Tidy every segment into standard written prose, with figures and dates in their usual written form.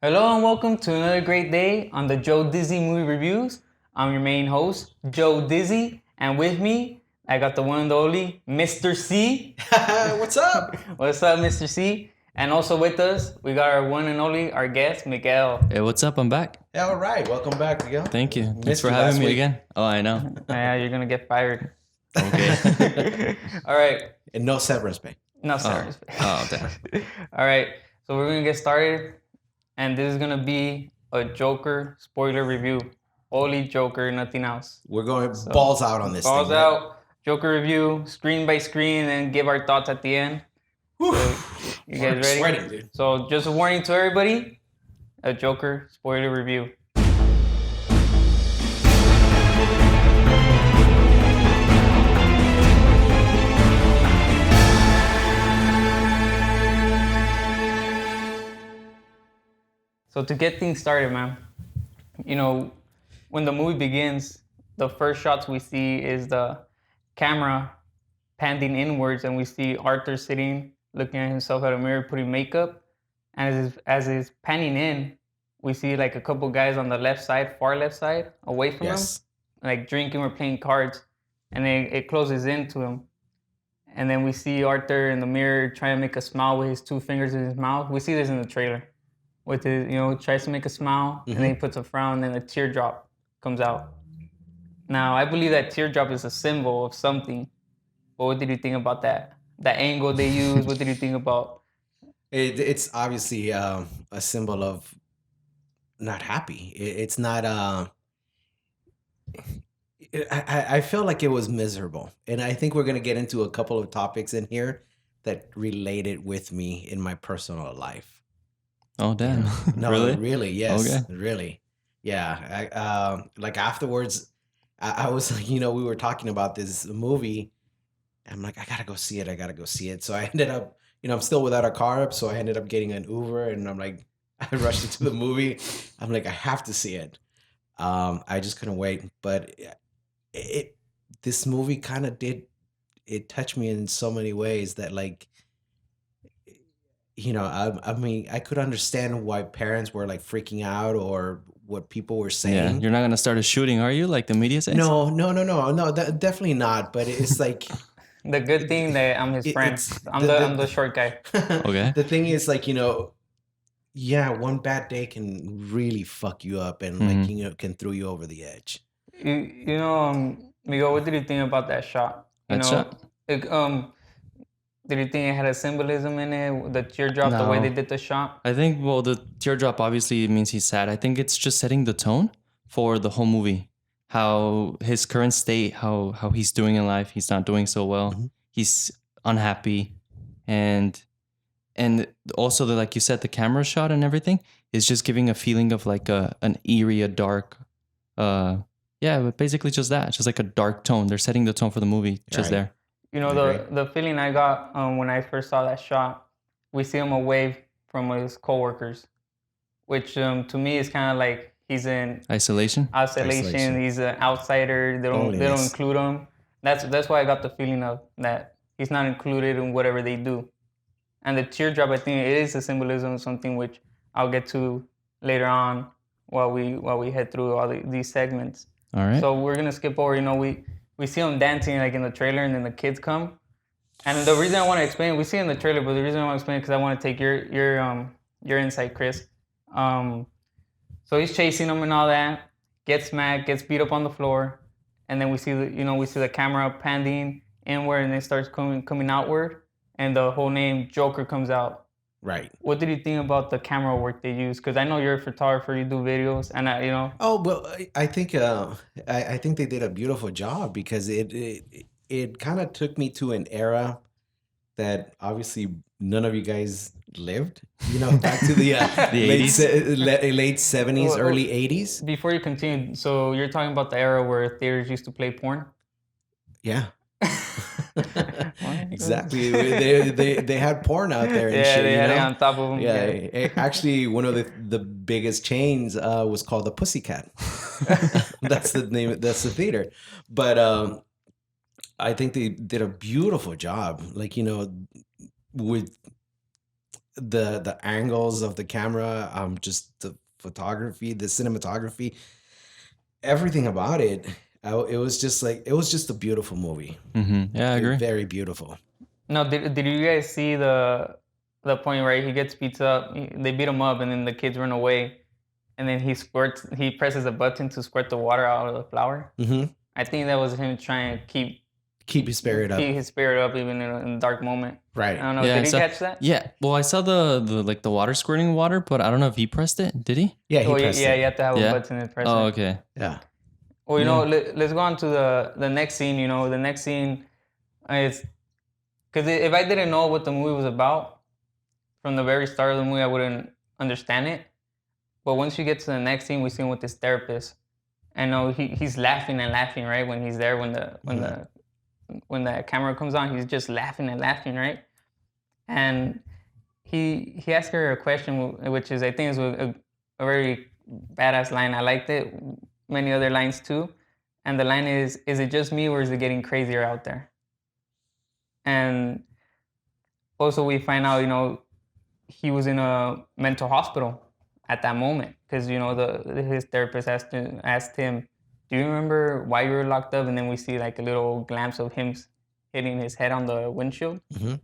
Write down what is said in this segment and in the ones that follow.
Hello and welcome to another great day on the Joe Dizzy Movie Reviews. I'm your main host, Joe Dizzy, and with me, I got the one and only Mr. C. What's up? What's up, Mr. C? And also with us, we got our one and only, our guest, Miguel. Hey, what's up? I'm back. Yeah, all right. Welcome back, Miguel. Thank you. Thanks Missed for you having last me week. again. Oh, I know. Yeah, you're gonna get fired. Okay. All right. And no severance pay. No, sorry. Oh, damn. All right. So we're gonna get started, and this is gonna be a Joker spoiler review. Only Joker, nothing else. We're going balls out on this Balls thing. out, Joker review, screen by screen, and give our thoughts at the end. Whew. So, you guys I'm ready? sweating, dude. So just a warning to everybody, a Joker spoiler review. So to get things started, man, when the movie begins, the first shots we see is the camera panning inwards, and we see Arthur sitting, looking at himself at a mirror, putting makeup. And as it's panning in, we see like a couple guys on the left side, far left side, away from him, like drinking or playing cards. And then it closes into him. And then we see Arthur in the mirror trying to make a smile with his two fingers in his mouth. We see this in the trailer. With his, tries to make a smile, and then he puts a frown, and then a teardrop comes out. Now, I believe that teardrop is a symbol of something. But what did you think about that? That angle they use, what did you think about? It's obviously a symbol of not happy. It's not. I feel like it was miserable, and I think we're gonna get into a couple of topics in here that related with me in my personal life. Oh, damn. No, really, yes, Okay. really, yeah. Like afterwards, I was like, we were talking about this movie. I'm like, I gotta go see it. So I ended up, I'm still without a car, so I ended up getting an Uber, and I'm like, I rushed into the movie. I'm like, I have to see it. I just couldn't wait. But this movie kind of it touched me in so many ways that like, I mean, I could understand why parents were like freaking out or what people were Yeah, saying. you're not gonna start a shooting, are you? Like the media says? No, definitely not. But it's like The good thing that I'm his friend. I'm the short guy. Okay. The thing is, like, yeah, one bad day can really fuck you up and like can throw you over the edge. Miguel, what did you think about that shot? Shot? Did you think it had a symbolism in it? The teardrop, the way No. they did the shot? I think, well, the teardrop obviously means he's sad. I think it's just setting the tone for the whole movie. How his current state, how he's doing in life, he's not doing so well. Mhm. He's unhappy. And also, like you said, the camera shot and everything is just giving a feeling of like an eerie, a dark, but basically just that. Just like a dark tone. They're setting the tone for the movie just Right. there. The feeling I got when I first saw that shot, we see him away from his coworkers, which to me is kind of like he's in Isolation. isolation. He's an outsider. They don't Loneliness. include him. That's why I got the feeling of that he's not included in whatever they do. And the teardrop, I think it is a symbolism of something which I'll get to later on while we head through all these segments. All right. So we're gonna skip over. We see him dancing like in the trailer, and then the kids come. And the reason I want to explain, we see it in the trailer, but the reason I want to explain because I want to take your insight, Chris. So he's chasing them and all that, gets mad, gets beat up on the floor, and then we see the camera panning inward, and it starts coming outward, and the whole name Joker comes out. Right. What did you think about the camera work they use? Because I know you're a photographer, you do videos, and Oh well, I think I think they did a beautiful job because it kind of took me to an era that obviously none of you guys lived. Back to the late 70s, Well, early 80s. Before you continue, so you're talking about the era where theaters used to play porn? Yeah. Exactly. They had porn out there and shit. They had it on top of them. Yeah. Actually, one of the biggest chains was called the Pussycat. That's the name. That's the theater. But I think they did a beautiful job. Like with the angles of the camera, just the photography, the cinematography, everything about it. It was just like it was just a beautiful movie. Yeah, I agree. Very beautiful. No, did you guys see the point where he gets beat up? They beat him up, and then the kids run away, and then he presses a button to squirt the water out of the flower. Mm-hmm. I think that was him trying to Keep his spirit up. keep his spirit up even in a dark moment. Right. I don't know. Yeah, Did you catch that? Yeah. Well, I saw the like the water squirting water, but I don't know if he pressed it. Did he? Yeah, he Oh, pressed yeah, it. you have to have Yeah? a button to press Oh, it. okay. Yeah. Well, you Yeah. know, let's go on to the next scene. You know, the next scene is because if I didn't know what the movie was about from the very start of the movie, I wouldn't understand it. But once you get to the next scene, we see him with this therapist. I know he's laughing and laughing, right? When he's there, when the camera comes on, he's just laughing and laughing, right? And he asked her a question, which is I think is a very badass line. I liked it. Many other lines too. And the line is it just me or is it getting crazier out there? And also we find out, you know, he was in a mental hospital at that moment because, you know, his therapist asked him, do you remember why you were locked up? And then we see like a little glimpse of him hitting his head on the windshield. Mm-hmm.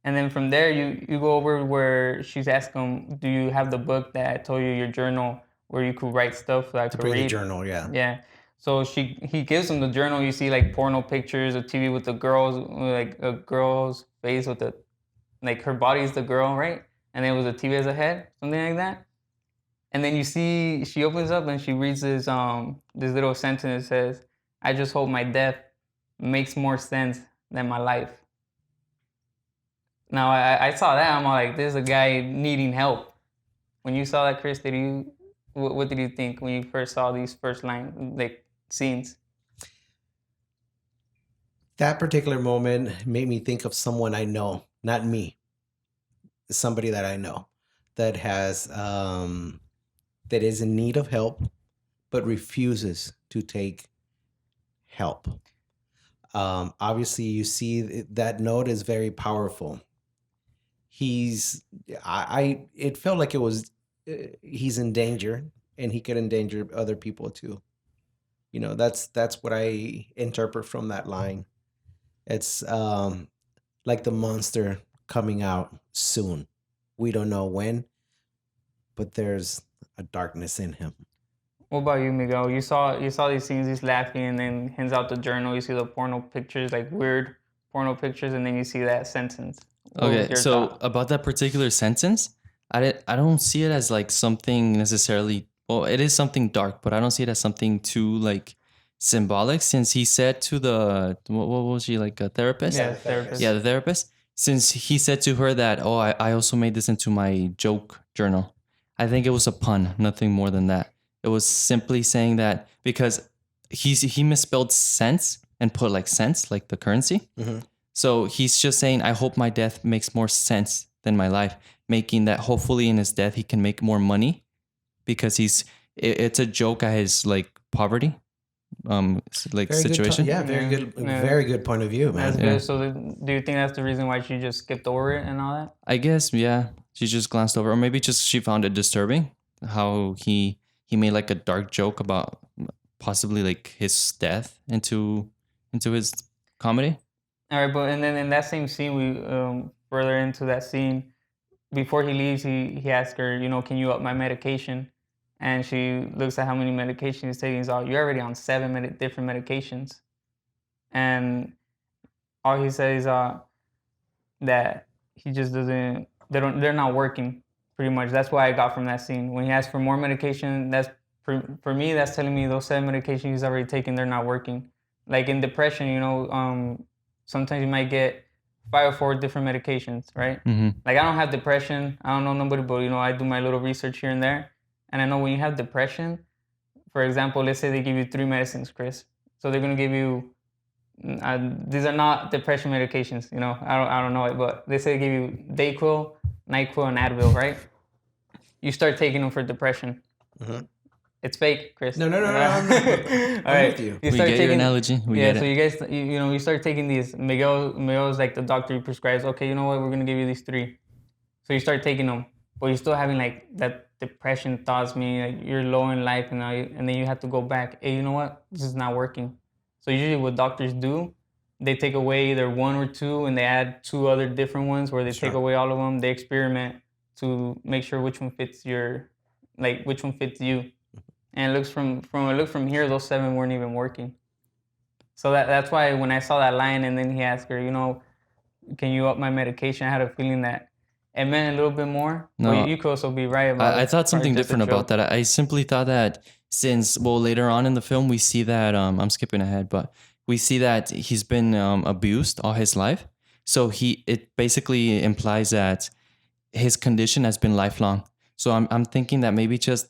And then from there, you go over where she's asking him, do you have the book that I told you, your journal, where you could write stuff that I To could bring the read? journal, yeah. Yeah. So he gives him the journal. You see like porno pictures of TV with the girls, like a girl's face with like her body is the girl, right? And then it was a TV as a head, something like that. And then you see she opens up and she reads this little sentence that says, I just hope my death makes more sense than my life. Now I saw that, I'm all like, there's a guy needing help. When you saw that, Chris, what did you think when you first saw these first like scenes? That particular moment made me think of someone I know, not me, somebody that I know that has that is in need of help but refuses to take help. Obviously you see that note is very powerful. It felt like it was he's in danger and he could endanger other people too. You know, that's what I interpret from that line. It's like the monster coming out soon. We don't know when, but there's a darkness in him. What about you, Miguel? You saw these scenes, he's laughing, and then hands out the journal. You see the porno pictures, like weird porno pictures, and then you see that sentence. What was Okay, your so thought? about that particular sentence, I don't see it as like something necessarily. Well, it is something dark, but I don't see it as something too like symbolic. Since he said to the what was she, like a therapist? Yeah, therapist. Yeah, the therapist. Since he said to her that, oh, I also made this into my joke journal. I think it was a pun, nothing more than that. It was simply saying that because he misspelled cents and put like cents, like the currency. Mhm. So he's just saying, I hope my death makes more sense than my life, making that hopefully in his death he can make more money because it's a joke at his like poverty like Very good situation. yeah, very Yeah. good, Yeah. very good point of view, man. That's Yeah. good. So do you think that's the reason why she just skipped over it and all that? I guess, yeah. She just glanced over, or maybe just she found it disturbing how he made like a dark joke about possibly like his death into his comedy. All right, but and then in that same scene, we further into that scene, before he leaves, he asks her, you know, can you up my medication? And she looks at how many medications he's taking. He's all, you're already on 7 different medications, and all he says that he just doesn't. They're not working. Pretty much, that's what I got from that scene. When he asked for more medication, that's for me. That's telling me those 7 medications he's already taken, they're not working. Like in depression, you know, sometimes you might get 5 or 4 different medications, right? Mm-hmm. Like I don't have depression. I don't know nobody, but you know, I do my little research here and there. And I know when you have depression, for example, let's say they give you 3 medicines, Chris. So they're gonna give you these are not depression medications, you know. I don't know it, but they say they give you Dayquil, NyQuil, and Advil, right? You start taking them for depression. Mhm. It's fake, Chris. No, I'm with you. We get your analogy. We yeah, get so it. you guys, you know, you start taking these. Miguel's like the doctor who prescribes. Okay, you know what? We're gonna give you these 3. So you start taking them, but you're still having like that depression thoughts, meaning like you're low in life, and and then you have to go back. Hey, you know what? This is not working. So usually what doctors do, they take away either one or two, and they add two other different ones, where they take Sure. away all of them. They experiment to make sure which one fits which one fits you. And it looks from here, those 7 weren't even working. So that's why when I saw that line, and then he asked her, can you up my medication? I had a feeling that it meant a little bit more. No. But you could also be right about it. I thought something Probably just a different about joke. that. I simply thought that since, well, later on in the film, we see that, I'm skipping ahead, but we see that he's been abused all his life. So it basically implies that his condition has been lifelong. So I'm thinking that maybe just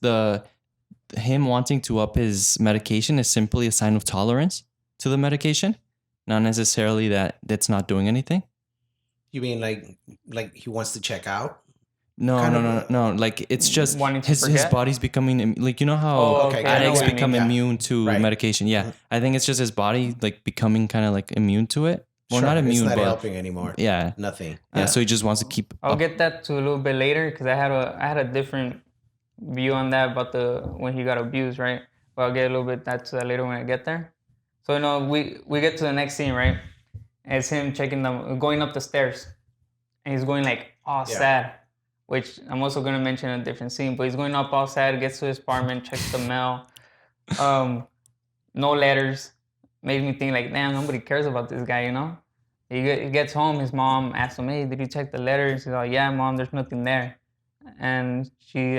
him wanting to up his medication is simply a sign of tolerance to the medication, not necessarily that it's not doing anything. You mean like he wants to check out? No, Kind no, of no, no, no. Like it's just Wanting to his forget? body's becoming like, you know how Oh, okay, okay. I know addicts what you become mean. Yeah. immune to Right. medication. Yeah, Mhm. I think it's just his body like becoming kind of like immune to it. Well, Sure, not it's immune, not but helping anymore. yeah, Nothing. yeah. So he just wants to keep I'll up. get that to a little bit later, because I had a different view on that about when he got abused, right? But I'll get a little bit to that later when I get there. So we get to the next scene, right? And it's him going up the stairs, and he's going like all Yeah. sad, which I'm also gonna mention a different scene. But he's going up all sad, gets to his apartment, checks the mail, no letters. Made me think like, damn, nobody cares about this guy, He gets home, his mom asks him, hey, did you check the letters? He's like, yeah, mom, there's nothing there. And she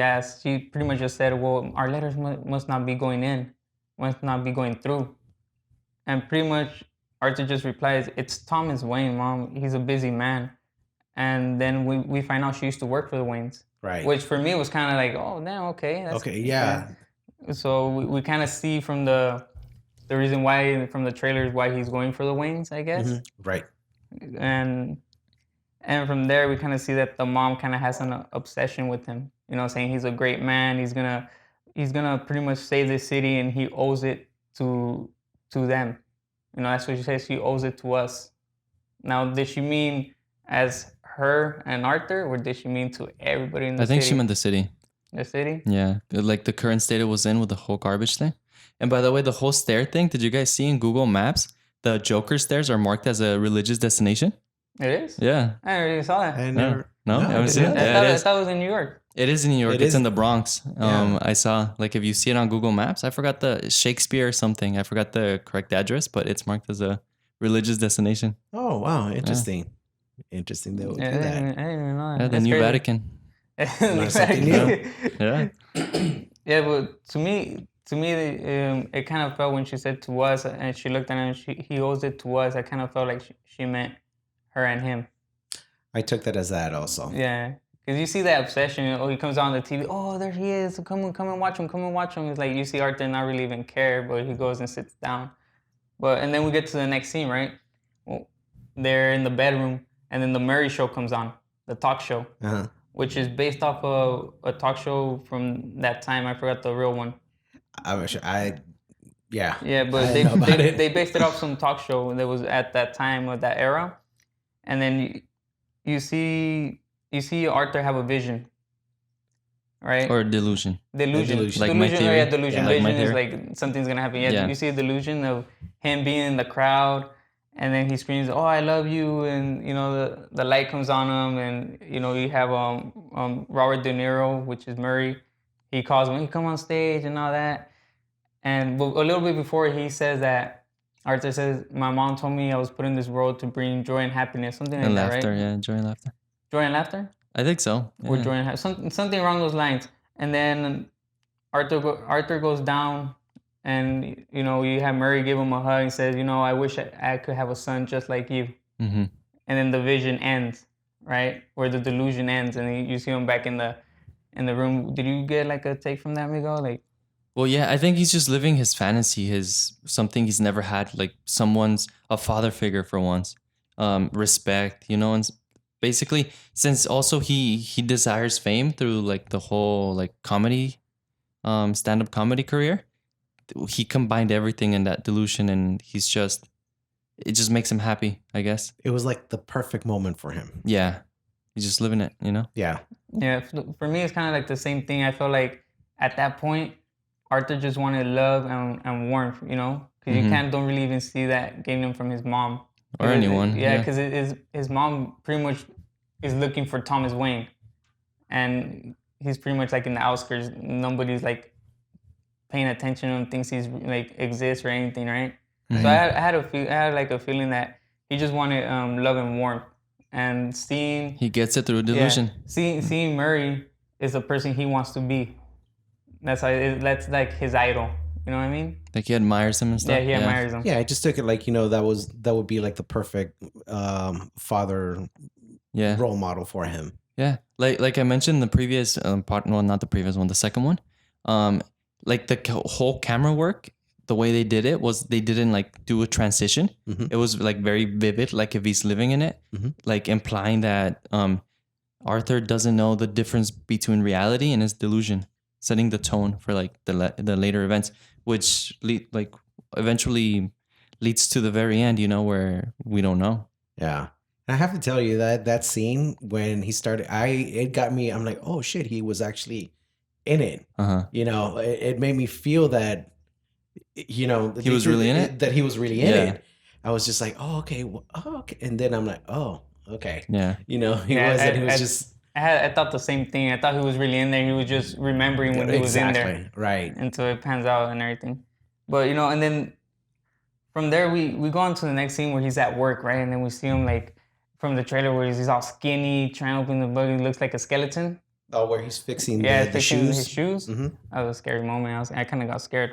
pretty much just said, well, our letters must not be going in, must not be going through. And pretty much Arthur just replies, it's Thomas Wayne, mom. He's a busy man. And then we find out she used to work for the Waynes. Right. Which for me was kind of like, oh, damn, okay. Okay, yeah. So we kind of see from the reason why, from the trailers, why he's going for the Waynes, I guess. Mhm. Right. And from there we kind of see that the mom kind of has an obsession with him, saying he's a great man, he's gonna pretty much save the city, and he owes it to them. That's what she says, she owes it to us. Now, did she mean as her and Arthur, or did she mean to everybody in the I think city? she meant the city. The city? Yeah, like the current state it was in with the whole garbage thing. And by the way, the whole stair thing, did you guys see in Google Maps, the Joker stairs are marked as a religious destination? It is? Yeah. I never even saw that. I Yeah. never. No? You haven't I seen didn't it? know Yeah, that. it I is. thought it was in New York. It is in New York. It It's is. in the Bronx. Yeah. I saw, like, if you see it on Google Maps, I forgot the Shakespeare or something. I forgot the correct address, but it's marked as a religious destination. Oh wow, interesting. Interesting they would Yeah, do I that. didn't even know that. Yeah, the That's New crazy. Vatican. Learn something new. Yeah. Yeah, but to me, it kind of felt when she said to us, and she looked at him, he owes it to us. I kind of felt like she meant her and him. I took that as that also. Yeah, because you see that obsession. Oh, he comes on the TV. Oh, there he is. Come and watch him. Come and watch him. It's like you see Arthur not really even care, but he goes and sits down. And then we get to the next scene, right? Well, they're in the bedroom, and then the Murray Show comes on, the talk show, Uh-huh. which is based off of a talk show from that time. I forgot the real one. I'm sure. Yeah. Yeah, but I know about it. they based it off some talk show that was at that time of that era, and then you see Arthur have a vision, right? Or delusion. Delusion. delusion. Like my Oh, yeah, theory. delusion. Yeah. Like my Vision is theory. like something's gonna happen. Yeah, Yeah. you see a delusion of him being in the crowd, and then he screams, "Oh, I love you!" And the light comes on him, and you have Robert De Niro, which is Murray. He calls him, "Hey, come on stage," and all that. And a little bit before, he says that Arthur says, "My mom told me I was put in this world to bring joy and happiness," something like And that, laughter, right? yeah, joy and laughter. Joy and laughter. I think so. Or Yeah. join something along those lines. And then Arthur goes down, and you have Murray give him a hug and says, I wish I could have a son just like you. Mm-hmm. And then the vision ends, right? Where the delusion ends, and you see him back in the room. Did you get like a take from that, Miguel? Like, Well, yeah, I think he's just living his fantasy, something he's never had, like a father figure for once, respect, and basically, since also he desires fame through like the whole like comedy, stand-up comedy career, he combined everything in that delusion, and it just makes him happy, I guess. It was like the perfect moment for him. Yeah, He's just living it, you know? Yeah. Yeah, for me, it's kind of like the same thing. I feel like at that point, Arthur just wanted love and warmth, you know, because you don't really even see that getting him from his mom. Or anyone. Yeah, because his mom pretty much is looking for Thomas Wayne, and he's pretty much like in the outskirts. Nobody's like paying attention to him, thinks he's like exists or anything, right? So I had like a feeling that he just wanted love and warmth, and seeing He gets it through delusion. seeing Murray is the person he wants to be. That's that's like his idol. You know what I mean? Like he admires him and stuff. Yeah, he admires him. Yeah, I just took it like, that would be like the perfect father role model for him. Yeah. Like I mentioned in the previous part, well, not the previous one, the second one. Like the whole camera work, the way they did it was they didn't like do a transition. It was like very vivid, like if he's living in it, like implying that Arthur doesn't know the difference between reality and his delusion, setting the tone for like the later events, which eventually leads to the very end, you know, where we don't know. Yeah. And I have to tell you that scene when he started, it got me, I'm like, oh shit, he was actually in it. You know, it made me feel that, you know, he was really in it. That he was really in it. I was just like, oh, okay. Okay. And then I'm like, oh, okay. Yeah. You know, he was just. I thought the same thing. I thought he was really in there. He was just remembering when he was in there. Right. Until it pans out and everything. But, you know, and then from there, we go on to the next scene where he's at work, right? And then we see him like from the trailer where he's all skinny, trying to open the book. He looks like a skeleton. Oh, where he's fixing the fixing shoes? his shoes. That was a scary moment. I kind of got scared.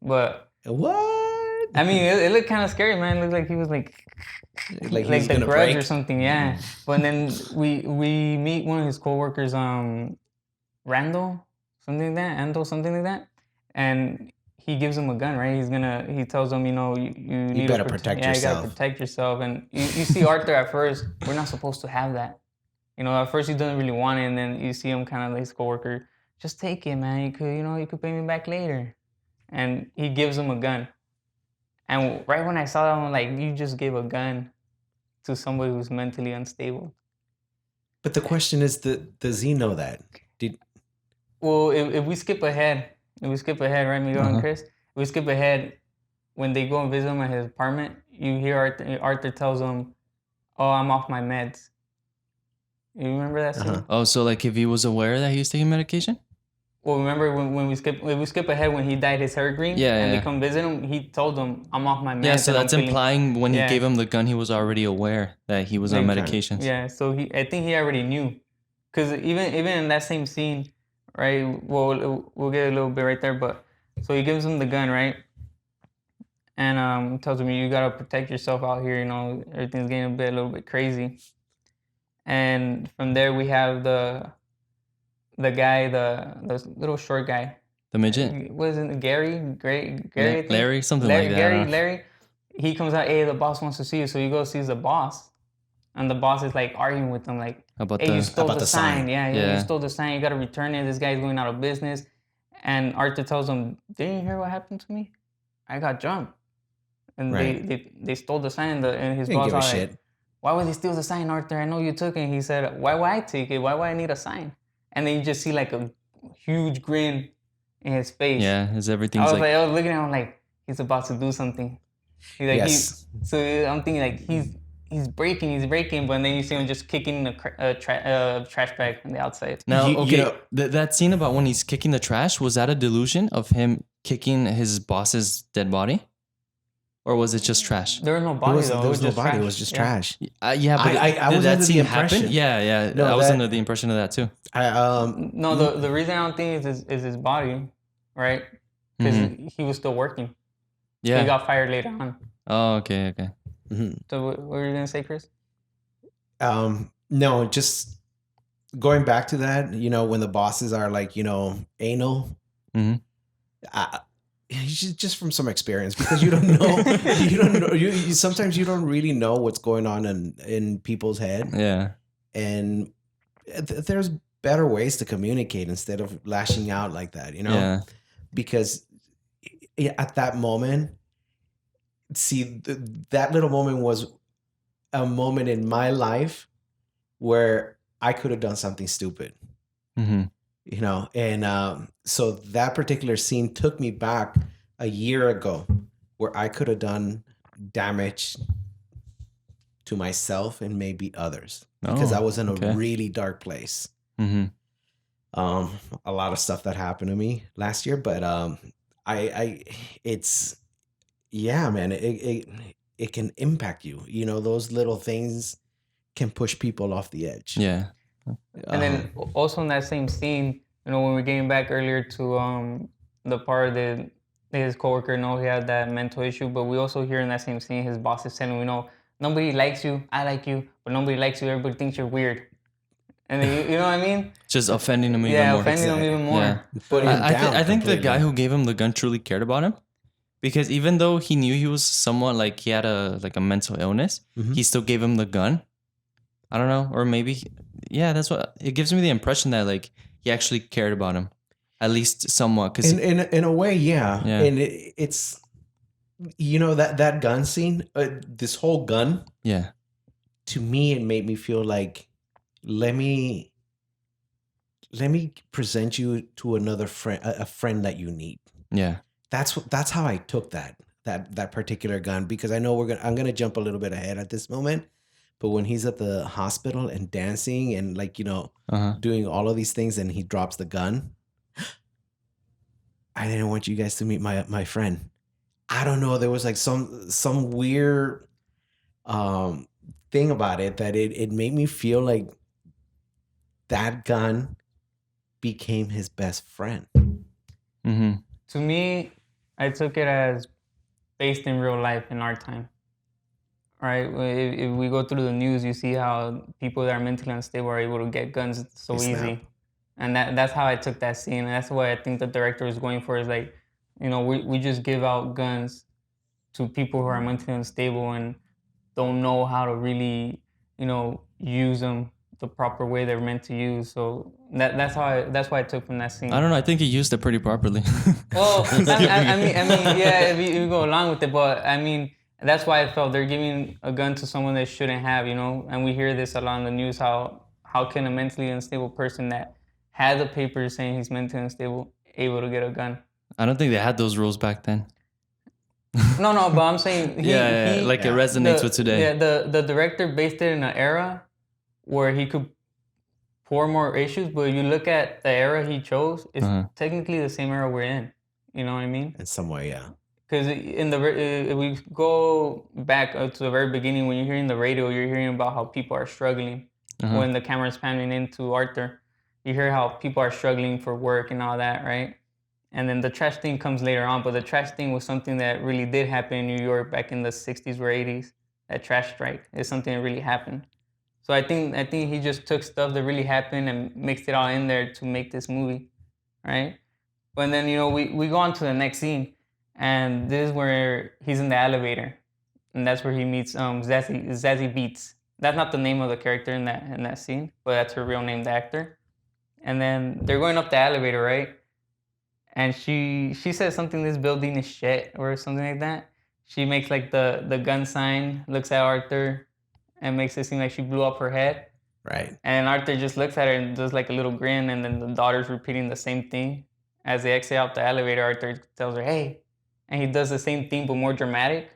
But what? I mean, it looked kind of scary, man. It looked like he was like the Grudge break or something, yeah. But then we meet one of his coworkers, Randall, something like that, and he gives him a gun, right? He tells him, you know, you need to protect yourself. Yeah, you gotta protect yourself. And you see Arthur at first, we're not supposed to have that. You know, at first he doesn't really want it, and then you see him kind of like his coworker, just take it, man. You could pay me back later. And he gives him a gun. And right when I saw that, I'm like, you just gave a gun to somebody who's mentally unstable. But the question is, does he know that? Well, if we skip ahead, right, Miguel and Chris? If we skip ahead, when they go and visit him at his apartment, you hear Arthur tells him, oh, I'm off my meds. You remember that scene? Oh, so like if he was aware that he was taking medication? Well, remember when we skip ahead when he dyed his hair green? And they come visit him, he told them, I'm off my meds. Yeah, so that's implying when he gave him the gun, he was already aware that he was on medications. Yeah, so I think he already knew. Because even in that same scene, right, we'll get a little bit right there, but so he gives him the gun, right? And tells him, you got to protect yourself out here, you know, everything's getting a little bit crazy. And from there we have the guy, the little short guy. The midget? Wasn't it Gary? Larry? Something like that. Larry. He comes out, hey, the boss wants to see you. So he goes, sees the boss. And the boss is like arguing with him, like, hey, you stole the sign. Yeah, you stole the sign. You got to return it. This guy's going out of business. And Arthur tells him, didn't you hear what happened to me? I got jumped. And they stole the sign. And his boss was like, why would they steal the sign, Arthur? I know you took it. And he said, why would I take it? Why would I need a sign? And then you just see like a huge grin in his face. Yeah, everything's I was looking at him like he's about to do something. He's like, so I'm thinking like he's breaking, but then you see him just kicking a trash bag on the outside. Now, that scene about when he's kicking the trash, was that a delusion of him kicking his boss's dead body? Or was it just trash? There was no body though. There was no body. It was just trash. Yeah, but I was that under scene the impression. happen? Yeah. No, I was under the impression of that too. No, the reason I don't think is his body, right? Because he was still working. Yeah. He got fired later on. Oh, okay. So what were you gonna say, Chris? No, just going back to that. You know, when the bosses are like, you know, anal. Just from some experience, because you don't know, you sometimes you don't really know what's going on in people's head. Yeah. And there's better ways to communicate instead of lashing out like that, you know? Yeah. Because at that moment, that little moment was a moment in my life where I could have done something stupid, Mm-hmm. you know? And so that particular scene took me back a year ago where I could have done damage to myself and maybe others because I was in a really dark place. Mm-hmm. A lot of stuff that happened to me last year, but it's, yeah, man, it can impact you. You know, those little things can push people off the edge. Yeah. And then also in that same scene, you know, when we're getting back earlier to the part that his coworker know he had that mental issue, but we also hear in that same scene his boss is telling him, you know, nobody likes you, I like you, but nobody likes you, everybody thinks you're weird. And then, you know what I mean? Just offending him even Yeah, more. offending him even more. Yeah. Putting him down I think the completely. guy who gave him the gun truly cared about him, because even though he knew he was somewhat like he had a mental illness, Mhm. he still gave him the gun. I don't know, or maybe, yeah, that's what it gives me the impression that like he actually cared about him, at least somewhat. Because in a way, yeah. Yeah. And it's, you know, that gun scene, this whole gun, yeah, to me, it made me feel like, let me present you to another friend, a friend that you need. yeah, That's how I took that particular gun, because I know I'm gonna jump a little bit ahead at this moment, but when he's at the hospital and dancing and, like, you know, doing all of these things, and he drops the gun, I didn't want you guys to meet my friend. I don't know, there was like some weird thing about it that it made me feel like that gun became his best friend. mm-hmm. To me, I took it as based in real life in our time. Right? If we go through the news, you see how people that are mentally unstable are able to get guns so They snap. easy. And that's how I took that scene. And that's what I think the director was going for, is like, you know, we just give out guns to people who are mentally unstable and don't know how to really, you know, use them the proper way they're meant to use. So that's why I took from that scene. I don't know. I think he used it pretty properly. Well, I mean, yeah, if you go along with it, but I mean, that's why I felt they're giving a gun to someone they shouldn't have, you know. And we hear this a lot in the news. How can a mentally unstable person that had the papers saying he's mentally unstable able to get a gun? I don't think they had those rules back then. No, but I'm saying It resonates with today. Yeah, the director based it in an era where he could pour more issues, but you look at the era he chose, it's technically the same era we're in. You know what I mean? In some way, yeah. Because if we go back to the very beginning, when you're hearing the radio, you're hearing about how people are struggling. When the camera's panning into Arthur, you hear how people are struggling for work and all that, right? And then the trash thing comes later on, but the trash thing was something that really did happen in New York back in the 60s or 80s. That trash strike is something that really happened. So I think he just took stuff that really happened and mixed it all in there to make this movie, right? But then, you know, we go on to the next scene, and this is where he's in the elevator, and that's where he meets Zazie Beetz. That's not the name of the character in that scene, but that's her real name, the actor. And then they're going up the elevator, right? And she says something, this building is shit, or something like that. She makes like the gun sign, looks at Arthur, and makes it seem like she blew up her head. Right. And Arthur just looks at her and does like a little grin, and then the daughter's repeating the same thing. As they exit out the elevator, Arthur tells her, "Hey," and he does the same thing but more dramatic.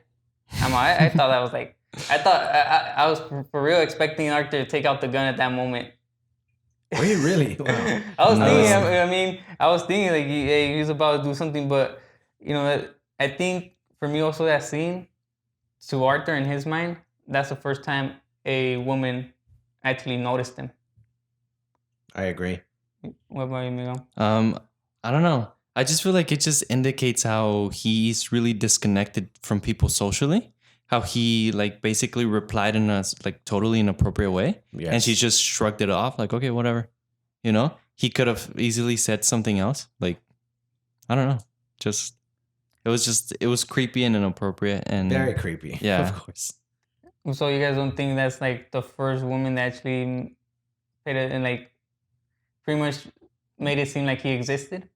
I thought that was like, I was for real expecting Arthur to take out the gun at that moment. Were you really? Wow. I was thinking like he was about to do something, but you know, I think for me also that scene, to Arthur in his mind, that's the first time a woman actually noticed him. I agree. What about you, Miguel? I don't know. I just feel like it just indicates how he's really disconnected from people socially. How he like basically replied in a like totally inappropriate way, Yes. and she just shrugged it off like, okay, whatever. You know, he could have easily said something else. Like, I don't know. It was creepy and inappropriate and Very creepy. Yeah, Of course. So you guys don't think that's like the first woman that actually played it and like pretty much made it seem like he existed?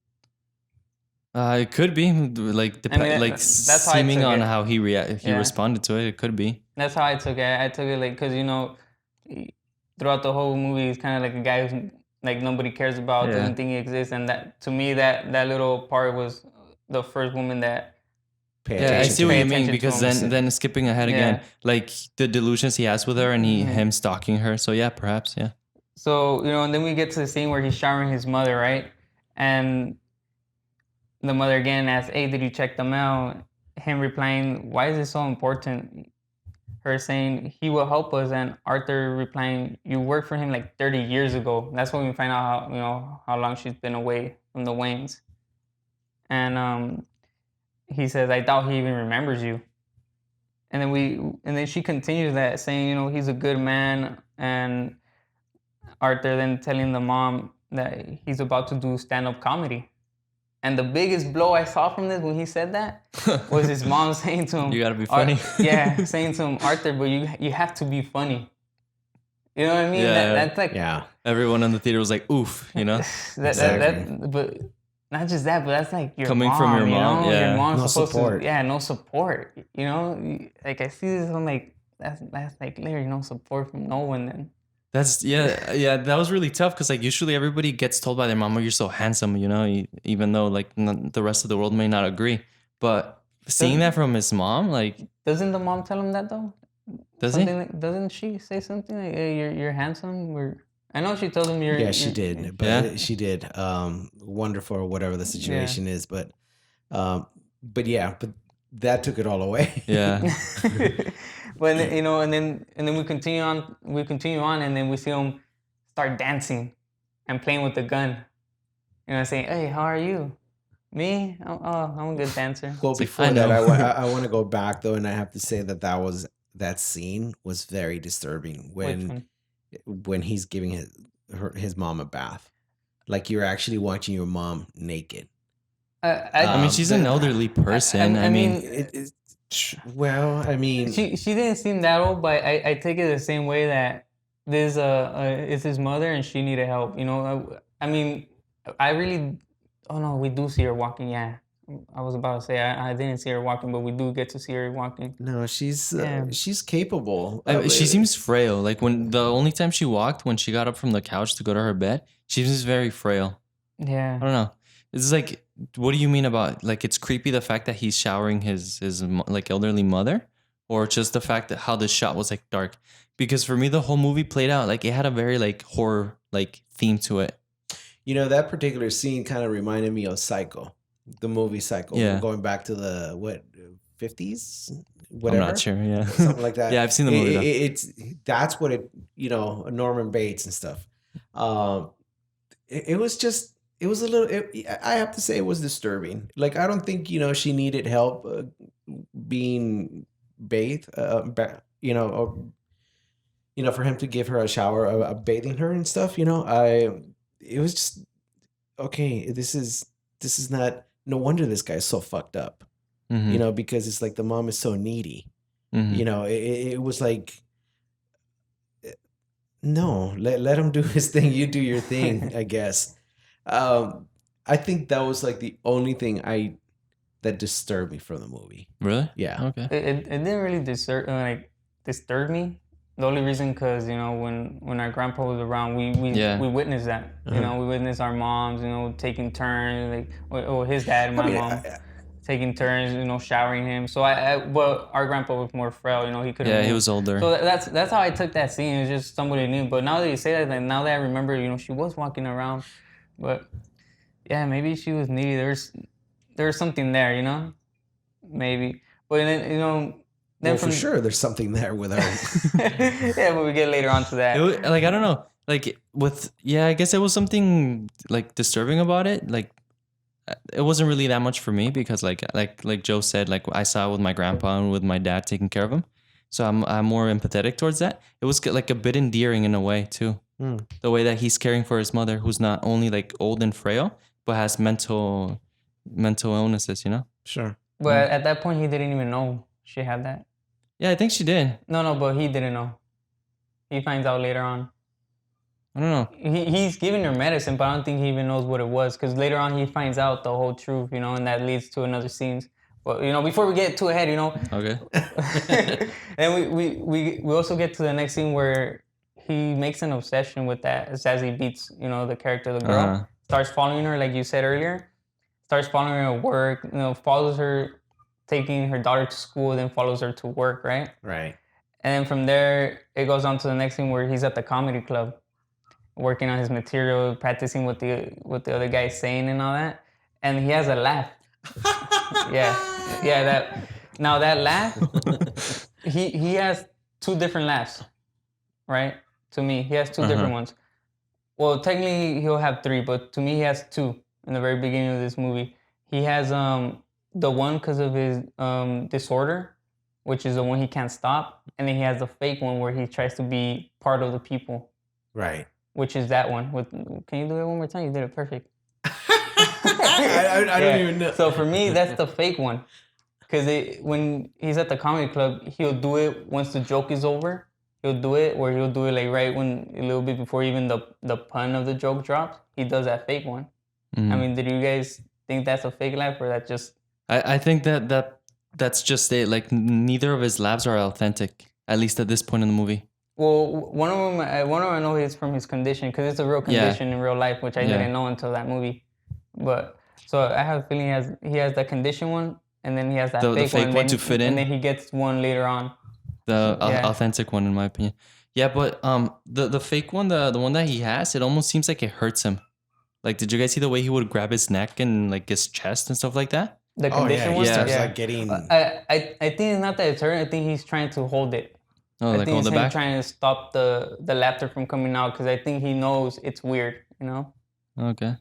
It could be like that's how I seeming took on it. how he Yeah. responded to it. It could be. That's how I took it. I took it like, because you know, throughout the whole movie, he's kind of like a guy who's like nobody cares about, Yeah. doesn't think he exists, and that to me that little part was the first woman that Pay Yeah, I attention see to what pay you him. mean attention to because him. then skipping ahead again, Yeah. like the delusions he has with her and him stalking her. So yeah, perhaps yeah. So, and then we get to the scene where he's showering his mother, right? And the mother again asks, "Hey, did you check the mail?" Him replying, "Why is it so important?" Her saying, "He will help us," and Arthur replying, "You worked for him like 30 years ago." That's when we find out how long she's been away from the Waynes. And he says, "I doubt he even remembers you." And then she continues that saying, he's a good man, and Arthur then telling the mom that he's about to do stand-up comedy. And the biggest blow I saw from this when he said that was his mom saying to him, You gotta be funny. saying to him, "Arthur, but you have to be funny." You know what I mean? Yeah. That's like Yeah. Everyone in the theater was like, "Oof," you know. Exactly. but not just that, but that's like your Coming mom, from your mom, yeah. Your mom's No supposed support. to, no support. Like I see this, I'm like, that's like literally no support from no one. Then That's yeah. That was really tough because like usually everybody gets told by their mom, "Oh, you're so handsome," even though like the rest of the world may not agree. But seeing that from his mom, like, doesn't the mom tell him that though? does he? Doesn't she say something like, "Hey, you're handsome"? I know she told him you're. Yeah, she did. But Yeah. she did. Wonderful or whatever the situation is. But yeah, but that took it all away. Yeah. But and then we continue on. And then we see him start dancing and playing with the gun. Saying, "Hey, how are you?" Me? I'm a good dancer. Well, It's like, before I that, know. I want to go back though, and I have to say that scene was very disturbing Which one? when he's giving his mom a bath, like you're actually watching your mom naked. I mean, she's an elderly person. I mean, Well, I mean, she didn't seem that old, but I take it the same way that this is his mother and she needed help. I mean, I really. Oh no, we do see her walking. Yeah, I was about to say I didn't see her walking, but we do get to see her walking. no, she's Yeah. she's capable. she seems frail. Like when the only time she walked, when she got up from the couch to go to her bed, she seems very frail. Yeah. I don't know. It's like, what do you mean about like it's creepy the fact that he's showering his like elderly mother, or just the fact that how the shot was like dark? Because for me, the whole movie played out like it had a very like horror like theme to it. That particular scene kind of reminded me of Psycho, the movie Psycho. Yeah. Going back to the 50s, whatever. I'm not sure. Yeah, Something like that. Yeah, I've seen the movie. That's what it. Norman Bates and stuff. It was just. It was a little. I have to say, it was disturbing. Like, I don't think she needed help being bathed. Or for him to give her a shower, bathing her and stuff. It was just okay. This is not. No wonder this guy's so fucked up. Mhm. Because it's like the mom is so needy. Mhm. It was like, no, let him do his thing. You do your thing, I guess. I think that was like the only thing that disturbed me from the movie. Really? Yeah. Okay. It didn't really disturb me. The only reason, because when our grandpa was around, we witnessed that. We witnessed our moms, taking turns, like his dad and my mom taking turns, showering him. So but our grandpa was more frail. He couldn't. Yeah, he move. was older. So that's how I took that scene. It was just somebody new. But now that you say that, like, now that I remember, she was walking around, but yeah, maybe she was needy. There's something there, maybe. But then Well, for sure, there's something there with her. yeah, but we get later on to that. Like, I don't know. Like I guess there was something like disturbing about it. Like it wasn't really that much for me because like Joe said, like I saw it with my grandpa and with my dad taking care of him. So I'm more empathetic towards that. It was like a bit endearing in a way too. The way that he's caring for his mother, who's not only like old and frail, but has mental illnesses, Sure. But at that point, he didn't even know she had that. Yeah, I think she did. No, but he didn't know. He finds out later on. I don't know. He's giving her medicine, but I don't think he even knows what it was, because later on he finds out the whole truth, and that leads to another scenes. But before we get too ahead, Okay. and we also get to the next scene where he makes an obsession with that as he beats, you know, the character, the girl. Uh-huh. Starts following her, like you said earlier. Starts following her at work, you know, follows her, taking her daughter to school, then follows her to work, right? Right. And then from there, it goes on to the next scene where he's at the comedy club, working on his material, practicing what the other guy's saying and all that. And he has a laugh. Yeah. That laugh, he has two different laughs, right? To me, he has two different ones. Well, technically he'll have three, but to me he has two in the very beginning of this movie. He has the one because of his disorder, which is the one he can't stop, and then he has the fake one where he tries to be part of the people, Right. which is that one. Can you do it one more time? You did it perfect. I don't even know. So for me, that's the fake one, because when he's at the comedy club, he'll do it once the joke is over. He'll do it like right when a little bit before even the pun of the joke drops. He does that fake one. I mean, did you guys think that's a fake laugh or that just? I think that's just it. Like neither of his laughs are authentic, at least at this point in the movie. Well, one of them I know is from his condition because it's a real condition in real life, which I didn't know until that movie. But so I have a feeling he has that condition one, and then he has that the fake one to fit in, and then he gets one later on. The authentic one, in my opinion. Yeah, but the fake one, the one that he has, it almost seems like it hurts him. Like, did you guys see the way he would grab his neck and like his chest and stuff like that? The condition one, he starts like getting. I think it's not that it's hurting. I think he's trying to hold it. Oh, I like think hold he's it back. trying to stop the laughter from coming out because I think he knows it's weird. You know. Okay.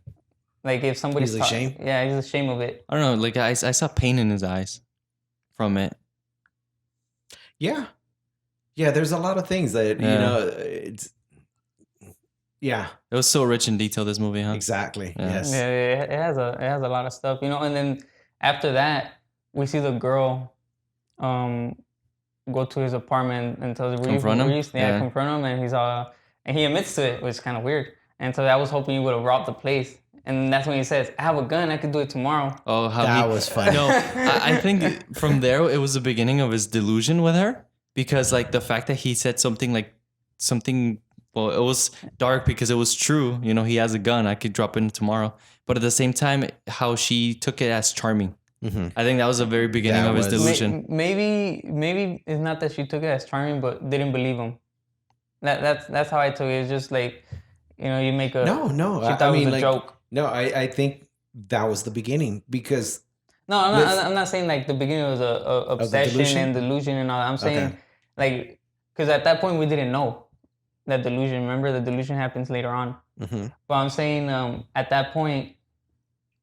Like if somebody's He's ashamed? Yeah, he's ashamed of it. I don't know. Like I saw pain in his eyes from it. Yeah. Yeah, there's a lot of things that, you know, it's. Yeah. It was so rich in detail, this movie, huh? Exactly. Yeah. Yes. Yeah, it has a lot of stuff, you know. And then after that, we see the girl go to his apartment and tells him, Confront him? confront him, and and he admits to it, which is kind of weird. And so I was hoping he would have robbed the place. And that's when he says, "I have a gun. I could do it tomorrow." Oh, how That was funny. No, I think from there it was the beginning of his delusion with her, because like the fact that he said something. Well, it was dark because it was true. You know, he has a gun. I could drop in tomorrow. But at the same time, how she took it as charming. Mm-hmm. I think that was the very beginning of his delusion. Maybe it's not that she took it as charming, but didn't believe him. That's how I took it. It's just like, you know, you make a No. She thought it was a joke. No, I think that was the beginning because. No, I'm not saying like the beginning was a obsession and delusion and all that. I'm saying like because at that point we didn't know that delusion. Remember, the delusion happens later on. Mm-hmm. But I'm saying at that point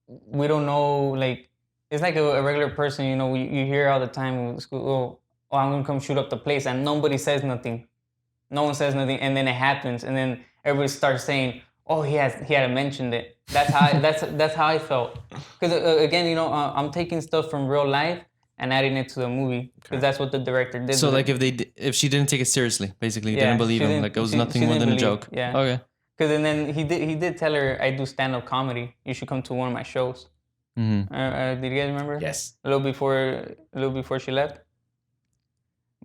we don't know. Like it's like a regular person. You know, you hear all the time in school, oh, I'm gonna come shoot up the place, and nobody says nothing. No one says nothing, and then it happens, and then everybody starts saying, "Oh, he had mentioned it." That's how that's how I felt. Because again, you know, I'm taking stuff from real life and adding it to the movie because that's what the director did. So like if she didn't take it seriously, basically didn't believe him, like it was nothing more than a joke. Yeah. Okay. Because and then he did tell her, I do stand-up comedy. You should come to one of my shows. Mm-hmm. Did you guys remember? Yes. A little before she left.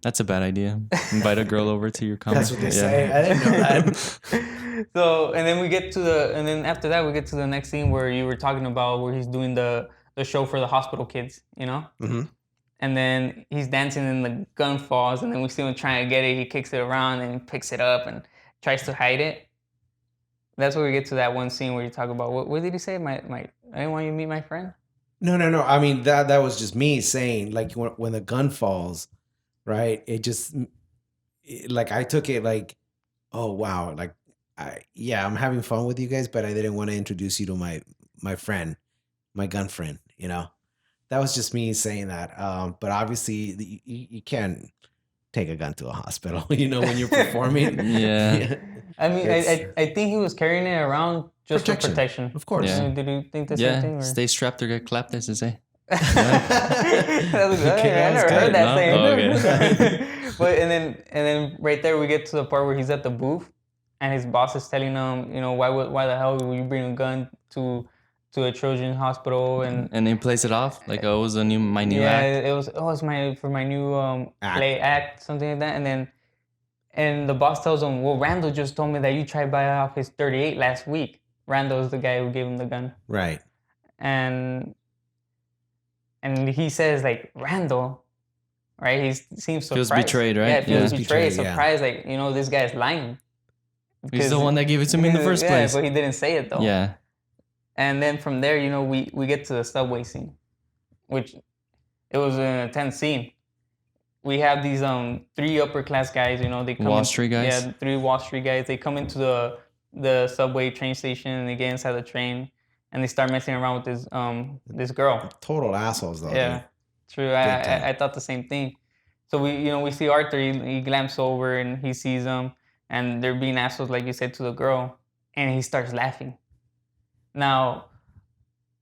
That's a bad idea. Invite a girl over to your comedy. That's what they say. I didn't know that. So and then and then after that we get to the next scene where you were talking about where he's doing the show for the hospital kids, you know. Mm-hmm. And then he's dancing and the gun falls, and then we see him trying to get it. He kicks it around and he picks it up and tries to hide it. That's where we get to that one scene where you talk about what did he say? I didn't want you to meet my friend. No. I mean that was just me saying like when the gun falls, right? It just like I took it like, oh wow, like I'm having fun with you guys, but I didn't want to introduce you to my friend, my gun friend. You know, that was just me saying that. But obviously you can't take a gun to a hospital. You know, when you're performing. Yeah. I mean, I think he was carrying it around just for protection. Of course. Yeah. Did you think the same thing? Or? Stay strapped or get clapped, as they say. That was good. Okay, I never that was heard good. that No? saying. Oh, okay. But and then right there we get to the part where he's at the booth and his boss is telling him, you know, why the hell would you bring a gun to a children's hospital And he plays it off like, oh, it was my new act. it was for my new play act, something like that. And then And the boss tells him, well, Randall just told me that you tried buying off his 38 last week. Randall is the guy who gave him the gun. Right. And he says, like, Randall, right? He seems surprised. Feels betrayed, right? Yeah, feels Yeah. betrayed, Yeah. surprised, like, this guy's lying. He's the one that gave it to me in the first place. Yeah, but he didn't say it, though. Yeah. And then from there, we get to the subway scene, which it was an intense scene. We have these 3 upper class guys, they come Wall Street guys? Yeah, 3 Wall Street guys. They come into the subway train station and they get inside the train and they start messing around with this girl. Total assholes, though. Yeah, dude. true. I thought the same thing. So we see Arthur. He glances over and he sees them, and they're being assholes, like you said, to the girl, and he starts laughing. Now,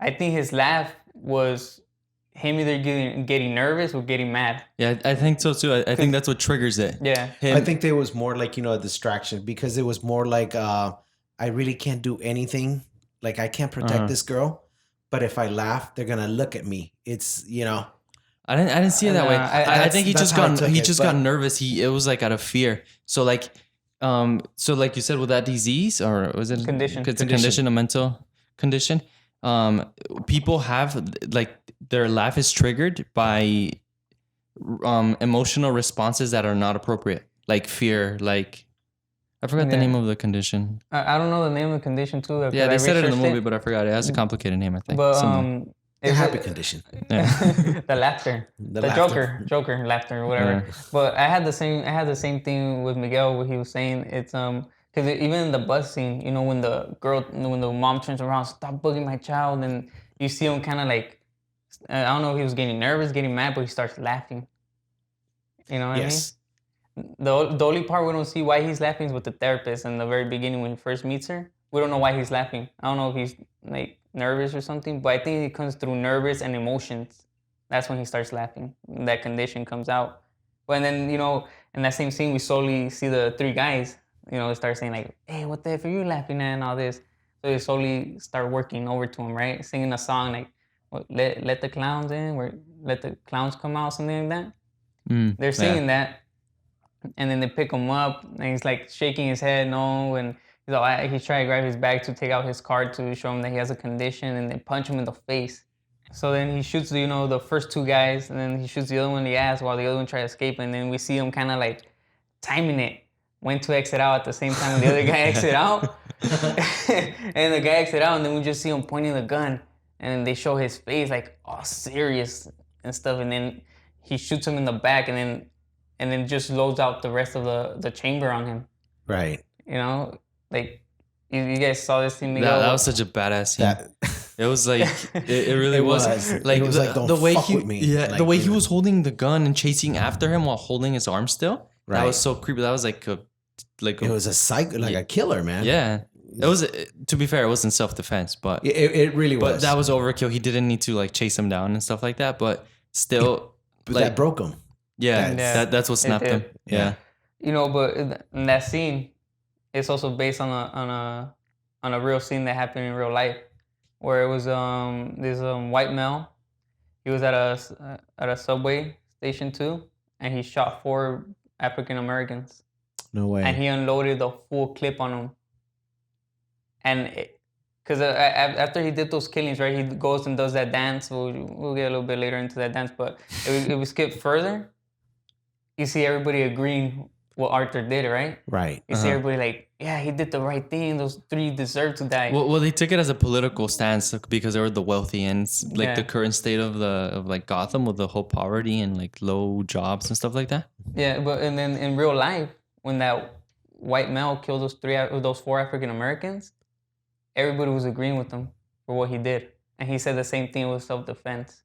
I think his laugh was him either getting nervous or getting mad. Yeah, I think so too. I think that's what triggers it. Yeah. Him- I think there was more like, a distraction, because it was more like, I really can't do anything. Like, I can't protect this girl, but if I laugh, they're gonna look at me. It's, I didn't see it that way. I think he that's just how I got took he it, just but- got nervous. It was like out of fear. So like you said, with that disease, or was it Condition. It's a condition, a mental condition. People have, like, their laugh is triggered by emotional responses that are not appropriate, like fear, like I forgot the Yeah. name of the condition. I don't know the name of the condition too. Yeah, they said it in the researched movie, but I forgot. It has a complicated name, I think. But Similar. the is happy it- condition. Yeah. the laughter, The the laughter. Joker laughter, whatever. Yeah. But I had the same thing with Miguel. What he was saying, it's because even in the bus scene, when the mom turns around, stop bugging my child, and you see him kind of like, I don't know if he was getting nervous, getting mad, but he starts laughing. You know what Yes. I mean? The only part we don't see why he's laughing is with the therapist in the very beginning when he first meets her. We don't know why he's laughing. I don't know if he's like nervous or something, but I think it comes through nervous and emotions. That's when he starts laughing. That condition comes out. But then, in that same scene, we slowly see the 3 guys, they start saying like, hey, what the F are you laughing at and all this? So they slowly start working over to him, right? Singing a song like, let the clowns in, or let the clowns come out, something like that. They're singing that. And then they pick him up, and he's like shaking his head, no, and he's trying to grab his bag to take out his card to show him that he has a condition, and they punch him in the face. So then he shoots, the first 2 guys, and then he shoots the other one in the ass while the other one tries to escape, and then we see him kind of like timing it, when to exit out at the same time when the other guy exit out. And the guy exit out, and then we just see him pointing the gun, and they show his face like all serious and stuff, and then he shoots him in the back, and then just loads out the rest of the chamber on him. Right. Like you guys saw this scene. Miguel? That was such a badass scene. That It was like it really It was. was. Like It was like, don't the way fuck he with me. yeah Like, the way you he know. was holding the gun and chasing after him while holding his arm still. That Right. was so creepy. That was like it was a psycho, like a killer, man. yeah. It was, to be fair, it wasn't self defense, but It really was. but that was overkill. He didn't need to like chase him down and stuff like that. But still, But like that broke him. yeah, Yeah. that's what snapped did. him. Yeah. But in that scene, it's also based on a real scene that happened in real life, where it was this white male. He was at a subway station too, and he shot 4 African Americans, No way. and he unloaded the full clip on them. And because after he did those killings, right, he goes and does that dance. We'll get a little bit later into that dance, but if we skip further, you see everybody agreeing what Arthur did, right? Right. You see everybody like, yeah, he did the right thing. Those 3 deserve to die. Well, they took it as a political stance because they were the wealthy, and it's like Yeah. the current state of like Gotham with the whole poverty and like low jobs and stuff like that. Yeah, and then in real life, when that white male killed those 4 African Americans, everybody was agreeing with him for what he did, and he said the same thing with self-defense.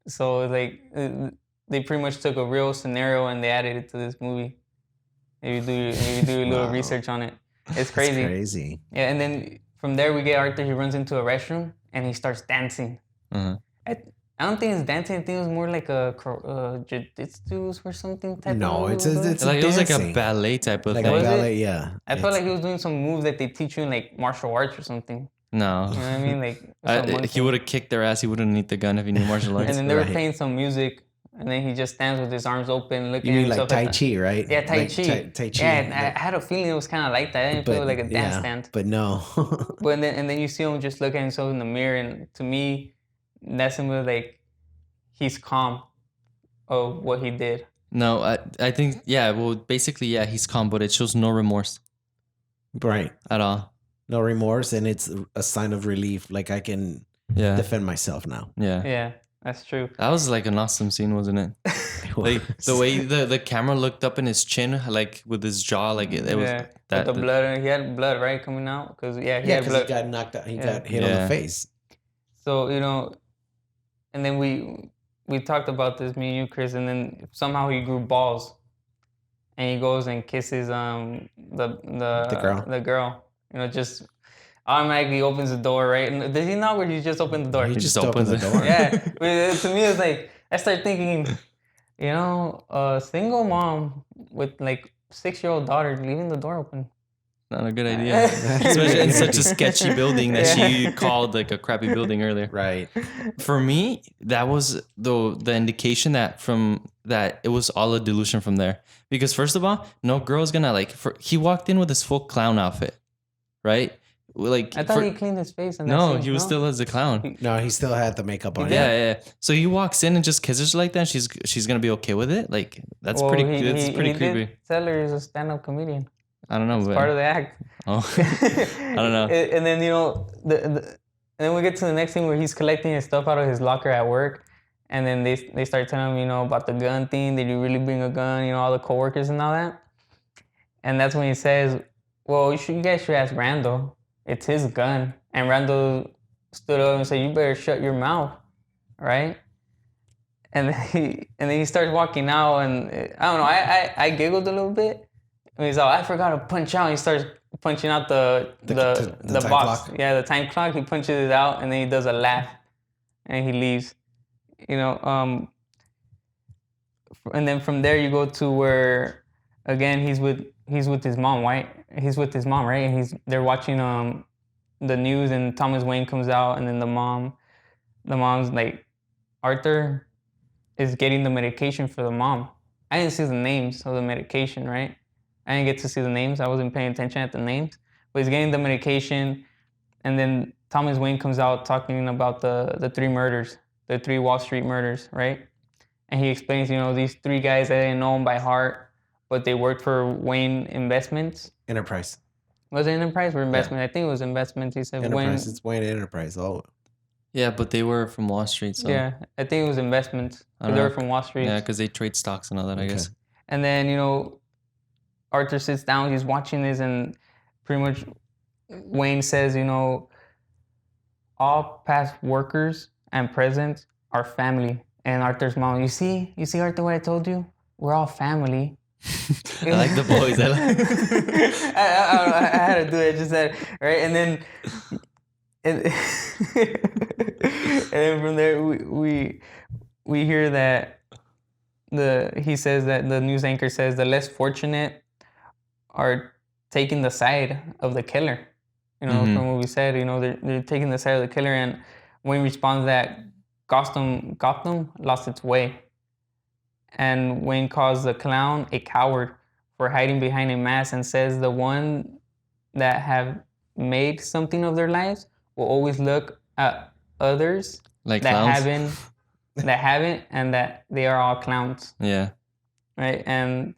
So like they pretty much took a real scenario and they added it to this movie. Maybe do a little Wow. research on it. It's It's crazy. crazy. Yeah, and then from there we get Arthur. He runs into a restroom and he starts dancing. Uh-huh. I don't think it's dancing. I think it was more like a jiu-jitsu or something type. No, of it's move. Like it was like a dancing. ballet type of Like thing. a Was it? ballet, yeah. I felt like he was doing some move that they teach you in like martial arts or something. No, You know what I mean? Like some he monkey. would have kicked their ass. He wouldn't need the gun if he knew martial arts. And then they were Right. playing some music and then he just stands with his arms open, looking You at mean like himself. Tai at the, Chi, right? yeah, Tai Like Chi. Tai Chi. Yeah, and I had a feeling it was kind of like that. I didn't feel like a dance stand. But no. But then you see him just look at himself in the mirror, and to me, that's similar. Like he's calm of what he did. No, I think yeah. Well, basically, yeah, he's calm, but it shows no remorse Right. at all. No remorse, and it's a sign of relief. Like I can Yeah, defend myself now. yeah. Yeah, that's true. That was like an awesome scene, wasn't it? Like the way the camera looked up in his chin, like with his jaw, like it was Yeah, that. with the blood, he had blood, right, coming out, because he Yeah, had because he blood. got knocked out. He Yeah. got hit on the Yeah. face. So and then we talked about this, me and you, Chris, and then somehow he grew balls, and he goes and kisses the girl. Just automatically opens the door, right? And did he not? Or he just opened the door? He He just just opened opens the it. door. Yeah. But to me, it's like I start thinking, a single mom with like 6-year-old daughter leaving the door open. Not a good idea, especially in such a sketchy building that Yeah. she called like a crappy building earlier. Right. For me, that was the indication that it was all a delusion from there. Because first of all, no girl's gonna he walked in with his full clown outfit, right? Like I thought he cleaned his face. And no, he was still as a clown. No, he still had the makeup on. Yeah, yeah. So he walks in and just kisses her like that. She's gonna be okay with it. Like that's pretty creepy. Did tell her he's a stand-up comedian. I don't know. It's But, part of the act. oh, I don't know. And then and then we get to the next thing where he's collecting his stuff out of his locker at work, and then they start telling him about the gun thing. Did you really bring a gun? All the coworkers and all that. And that's when he says, "Well, you guys should ask Randall. It's his gun." And Randall stood up and said, "You better shut your mouth," right? And then he starts walking out, and I don't know. I giggled a little bit. And he's like, "I forgot to punch out." He starts punching out the time box. clock. Yeah, the time clock. He punches it out, and then he does a laugh, and he leaves. And then from there you go to where, again, he's with his mom, right? He's with his mom, right? And they're watching the news, and Thomas Wayne comes out, and then the mom's like, Arthur is getting the medication for the mom. I didn't see the names of the medication, right? I didn't get to see the names. I wasn't paying attention at the names. But he's getting the medication, and then Thomas Wayne comes out talking about the 3 murders, the 3 Wall Street murders, right? And he explains, these 3 guys, I didn't know them by heart, but they worked for Wayne Investments. Enterprise. Was it Enterprise or Investment? Yeah. I think it was Investments. He said Enterprise. It's Wayne Enterprise. Oh. Yeah, but they were from Wall Street. So yeah, I think it was Investments. They were from Wall Street. Yeah, because they trade stocks and all that, I guess. And then, Arthur sits down, he's watching this, and pretty much Wayne says, all past workers and present are family. And Arthur's mom, you see Arthur, what I told you? We're all family. I like the boys. I had to do it, just said, right? And then and then from there we hear that he says that the news anchor says the less fortunate are taking the side of the killer. From what we said, they're taking the side of the killer, and Wayne responds that Gotham lost its way. And Wayne calls the clown a coward for hiding behind a mask, and says the one that have made something of their lives will always look at others like that clowns? haven't, and that they are all clowns. Yeah. Right? And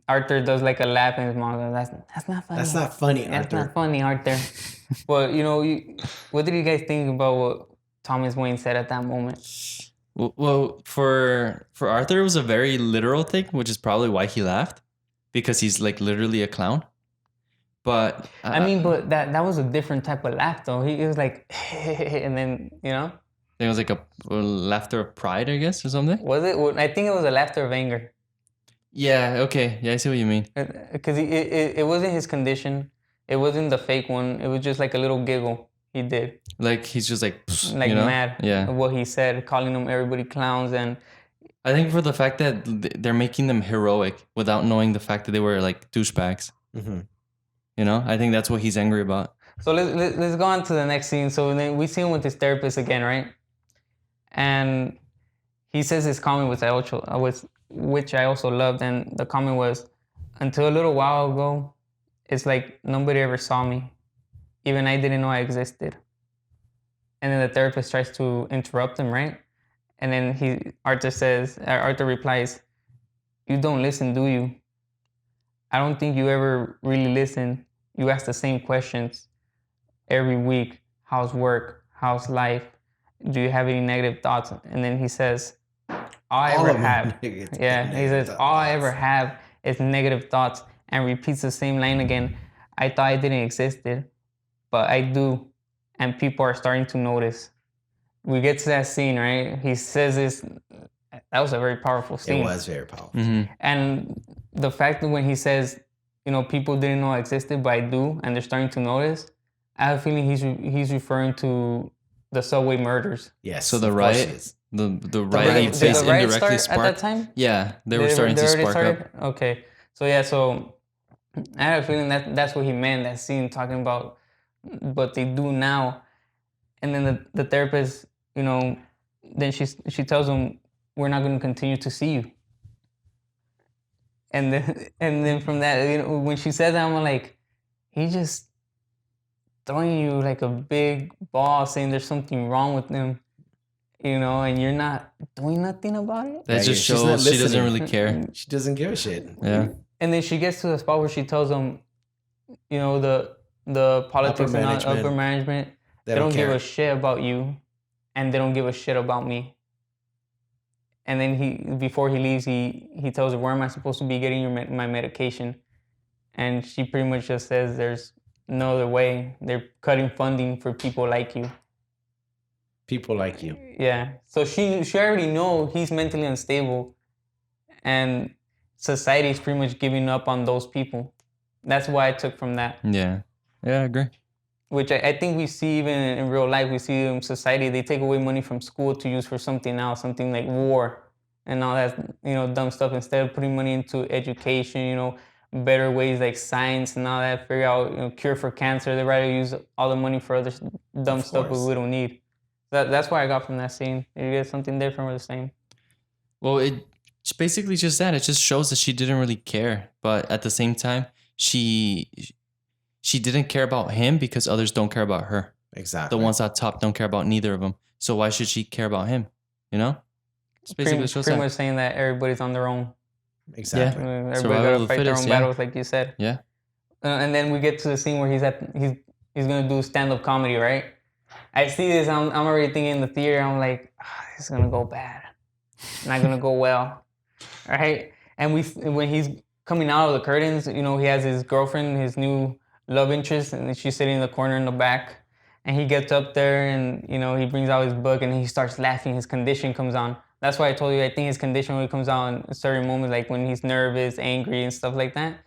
Arthur does like a laugh, and his mom goes, that's not funny. That's not funny, Arthur. That's not funny, Arthur. But, what did you guys think about what Thomas Wayne said at that moment? Well, for Arthur, it was a very literal thing, which is probably why he laughed, because he's like literally a clown. But but that was a different type of laugh, though. He was like, and then, it was like a laughter of pride, I guess, or something. Was it? I think it was a laughter of anger. Yeah. Okay. Yeah, I see what you mean. Because it wasn't his condition. It wasn't the fake one. It was just like a little giggle he did. Like he's just like mad. Yeah. Of what he said, calling them everybody clowns, and I think for the fact that they're making them heroic without knowing the fact that they were like douchebags. Mm-hmm. I think that's what he's angry about. So let's go on to the next scene. So then we see him with his therapist again, right? And he says this comment which I also loved, and the comment was, "Until a little while ago, it's like nobody ever saw me. Even I didn't know I existed." And then the therapist tries to interrupt him, right? And then Arthur replies, "You don't listen, do you? I don't think you ever really listen. You ask the same questions every week. How's work? How's life? Do you have any negative thoughts?" And then he says, all I ever have, yeah, he says, all I ever have is negative thoughts, and repeats the same line again. I thought I didn't existed, but I do, and people are starting to notice. We get to that scene, right? He says this. That was a very powerful scene. It was very powerful. And the fact that when he says, people didn't know I existed, but I do, and they're starting to notice, I have a feeling he's referring to the subway murders. Yes. So the of course riot, it is. the riot Did based the riot indirectly start at that sparked. time? Yeah, they were starting to already spark up. Okay. So yeah, so I have a feeling that's what he meant, that scene, talking about what they do now. And then the therapist, then she tells him, "We're not going to continue to see you." And then from that, when she said that, I'm like, he just throwing you like a big ball, saying there's something wrong with him, and you're not doing nothing about it. That Yeah, just she's not shows she doesn't listening. really care. She doesn't give a shit. Yeah. And then she gets to the spot where she tells him, the politics and upper management, they don't give a shit about you, and they don't give a shit about me. And then before he leaves, he tells her, "Where am I supposed to be getting my medication?" And she pretty much just says, "There's no other way. They're cutting funding for people like you." People like you. Yeah. So she already know he's mentally unstable, and society's pretty much giving up on those people. That's what I took from that. Yeah. Yeah, I agree. Which I think we see even in real life. We see in society, they take away money from school to use for something else, something like war and all that, dumb stuff. Instead of putting money into education, better ways like science and all that, figure out, cure for cancer, they'd rather use all the money for other dumb stuff we don't need. That's what I got from that scene. Did you get something different or the same? Well, it's basically just that. It just shows that she didn't really care, but at the same time, she didn't care about him because others don't care about her. Exactly. The ones at top don't care about neither of them. So why should she care about him? It's basically pretty much saying that everybody's on their own. Exactly. Yeah. Everybody gotta fight their own battles, like you said. Yeah. And then we get to the scene where he's gonna do stand-up comedy, right? I see this. I'm already thinking in the theater. I'm like, this is gonna go bad. Not gonna go well, right? And when he's coming out of the curtains, he has his girlfriend, his new love interest, and she's sitting in the corner in the back. And he gets up there and, he brings out his book and he starts laughing. His condition comes on. That's why I told you, I think his condition really comes out in certain moments, like when he's nervous, angry, and stuff like that.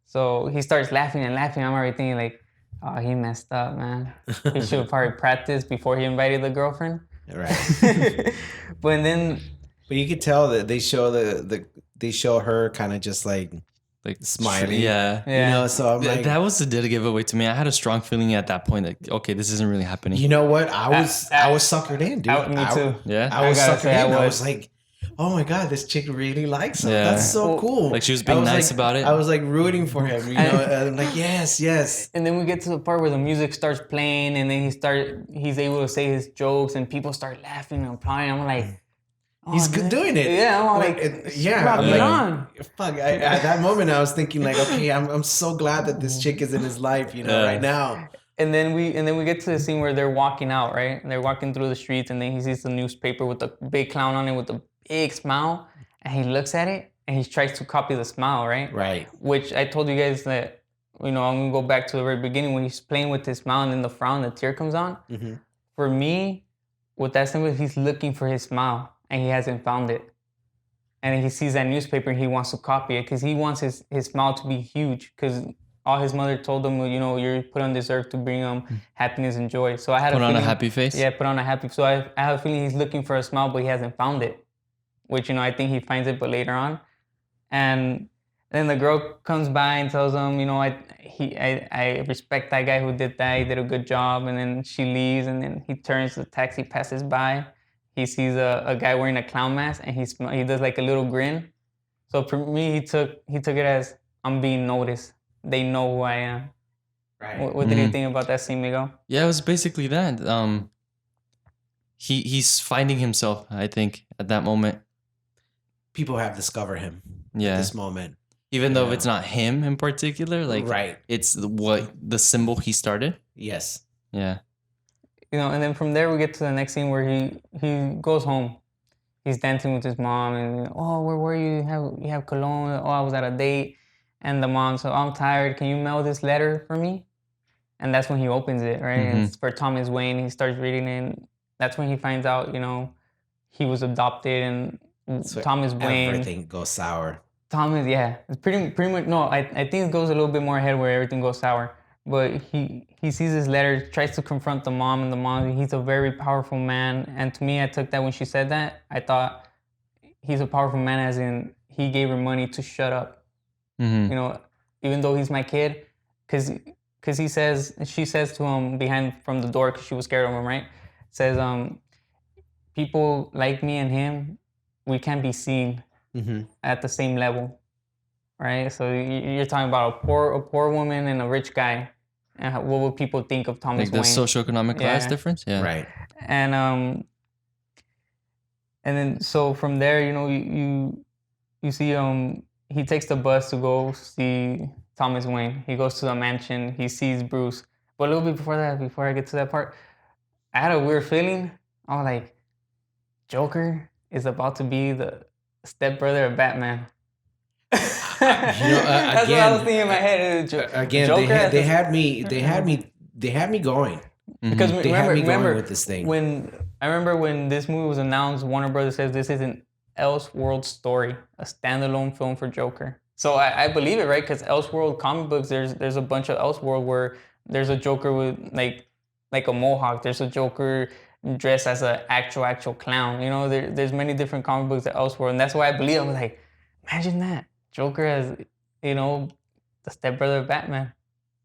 So he starts laughing and laughing. I'm already thinking like, oh, he messed up, man. He should have probably practiced before he invited the girlfriend. Right. But you could tell that they show her kind of just like smiling. Yeah. So I'm like, that was did give away to me. I had a strong feeling at that point that, okay, this isn't really happening. You know what? I was suckered in, dude. Me too. Yeah. I was suckered in. I was like, oh my God, this chick really likes him. Yeah. That's so cool. Like she was being nice about it. I was like rooting for him, and I'm like, yes. And then we get to the part where the music starts playing and then he's able to say his jokes and people start laughing and applauding. I'm like, he's good doing it. Yeah, I'm like, I'm like, on. Fuck. At that moment, I was thinking like, okay, I'm so glad that this chick is in his life, right now. And then we get to the scene where they're walking out, right? And they're walking through the streets, and then he sees the newspaper with the big clown on it with a big smile, and he looks at it and he tries to copy the smile, right? Right. Which I told you guys that, I'm gonna go back to the very beginning when he's playing with his smile and then the frown, the tear comes on. Mm-hmm. For me, with that symbol, he's looking for his smile and he hasn't found it. And he sees that newspaper and he wants to copy it because he wants his smile to be huge because all his mother told him, you're put on this earth to bring happiness and joy. So I had put on a happy face. Yeah, put on a happy. So I have a feeling he's looking for a smile, but he hasn't found it. Which I think he finds it, but later on. And then the girl comes by and tells him, I respect that guy who did that. He did a good job. And then she leaves, and then he turns. The taxi passes by. he sees a guy wearing a clown mask, and he does like a little grin. So for me, he took it as I'm being noticed. They know who I am. Right. What did you think about that scene, Miguel? Yeah, it was basically that. He's finding himself, I think, at that moment. People have discovered him Yeah. at this moment. Even though Yeah. it's not him in particular, like Right. it's the symbol he started. Yes. Yeah. And then from there we get to the next scene where he goes home. He's dancing with his mom, and oh, where were you? You have cologne? Oh, I was at a date. And the mom said, I'm tired. Can you mail this letter for me? And that's when he opens it, right? And it's for Thomas Wayne. He starts reading it. And that's when he finds out, he was adopted, and Thomas Wayne. Everything goes sour. Thomas, yeah, it's pretty much. No, I think it goes a little bit more ahead where everything goes sour. But he sees his letter, tries to confront the mom, and the mom, he's a very powerful man. And to me, I took that when she said that, I thought he's a powerful man as in he gave her money to shut up. Even though he's my kid, because she says to him from the door, because she was scared of him, right? Says, people like me and him, we can't be seen at the same level, right? So you're talking about a poor woman and a rich guy, and what would people think of Thomas Like the Wayne? socioeconomic class difference? Yeah. Right. And then so from there, you see he takes the bus to go see Thomas Wayne. He goes to the mansion. He sees Bruce. But a little bit before that, before I get to that part, I had a weird feeling. I was like, Joker is about to be the stepbrother of Batman. That's what I was thinking in my head. Again, Joker they had me going. Because They had me remember going with this thing. when this movie was announced, Warner Brothers says this is an Elseworld story, a standalone film for Joker. So I believe it, right? Because Elseworld comic books, there's a bunch of Elseworld where there's a Joker with like a mohawk. There's a Joker dressed as an actual clown. There's many different comic books at Elseworld, and that's why I believe. I was like, imagine that Joker as the stepbrother of Batman.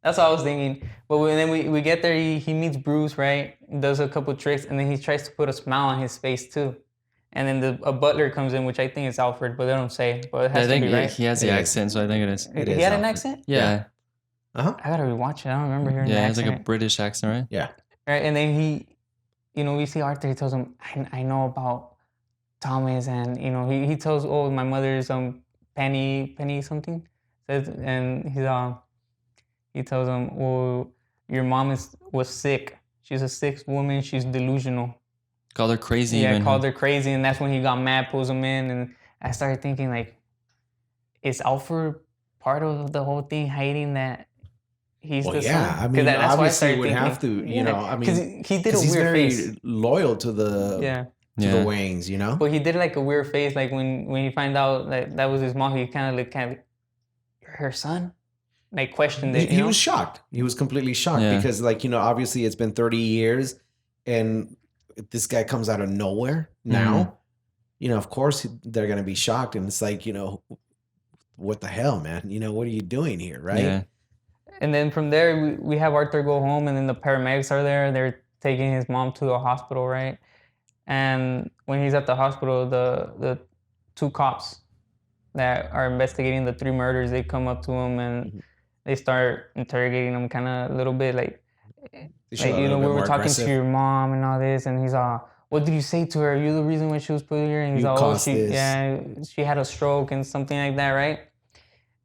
That's what I was thinking. But then we get there, he meets Bruce, right? Does a couple tricks, and then he tries to put a smile on his face too. And then a butler comes in, which I think is Alfred, but they don't say. But it has to be, right? He has the accent, so I think it is. He had an accent? Yeah. Uh-huh. I gotta rewatch it. I don't remember hearing Yeah, the it has accent. like a British accent, right? Yeah. Right, and then we see Arthur. He tells him, I know about Thomas, and he tells, oh, my mother is Penny something, and he tells him, well, your mom was sick. She's a sick woman. She's delusional. Called her crazy. Yeah, even. called her crazy, and that's when he got mad, pulls him in, and I started thinking, like, is Alfred part of the whole thing, hiding that he's the son? I mean, that's why I obviously started would thinking. have to, I mean, because he did a he's weird very face. loyal to the the Waynes, But he did like a weird face, like when he found out that was his mom, he kind of you're her son, like questioned it. He was shocked. He was completely shocked because, obviously it's been 30 years, and this guy comes out of nowhere now. Of course they're gonna be shocked, and it's like, what the hell, man? What are you doing here, right? Yeah. And then from there, we have Arthur go home, and then the paramedics are there. They're taking his mom to the hospital, right? And when he's at the hospital, the two cops that are investigating the 3 murders, they come up to him and they start interrogating him kind of a little bit, like we were talking aggressive. to your mom and all this, and he's what did you say to her? You're the reason why she was put here. And he's she had a stroke and something like that, right?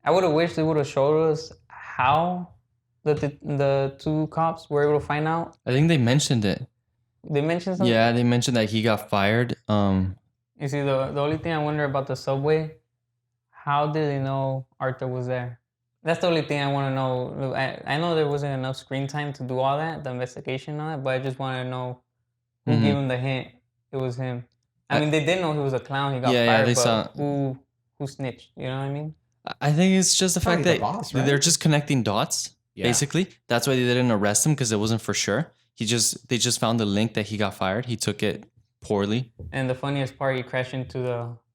I would have wished they would have showed us how the 2 cops were able to find out. I think they mentioned it. They mentioned something? Yeah, they mentioned that he got fired. You see, the only thing I wonder about the subway, how did they know Arthur was there? That's the only thing I want to know. I know there wasn't enough screen time to do all that, the investigation on it, but I just want to know who gave him the hint it was him. I mean, they did know he was a clown. He got fired, they but saw. who snitched? You know what I mean? I think it's just the fact Probably that the boss, right? they're just connecting dots. Yeah. Basically, that's why they didn't arrest him, because it wasn't for sure. They just found the link that he got fired. He took it poorly. And the funniest part, he crashed into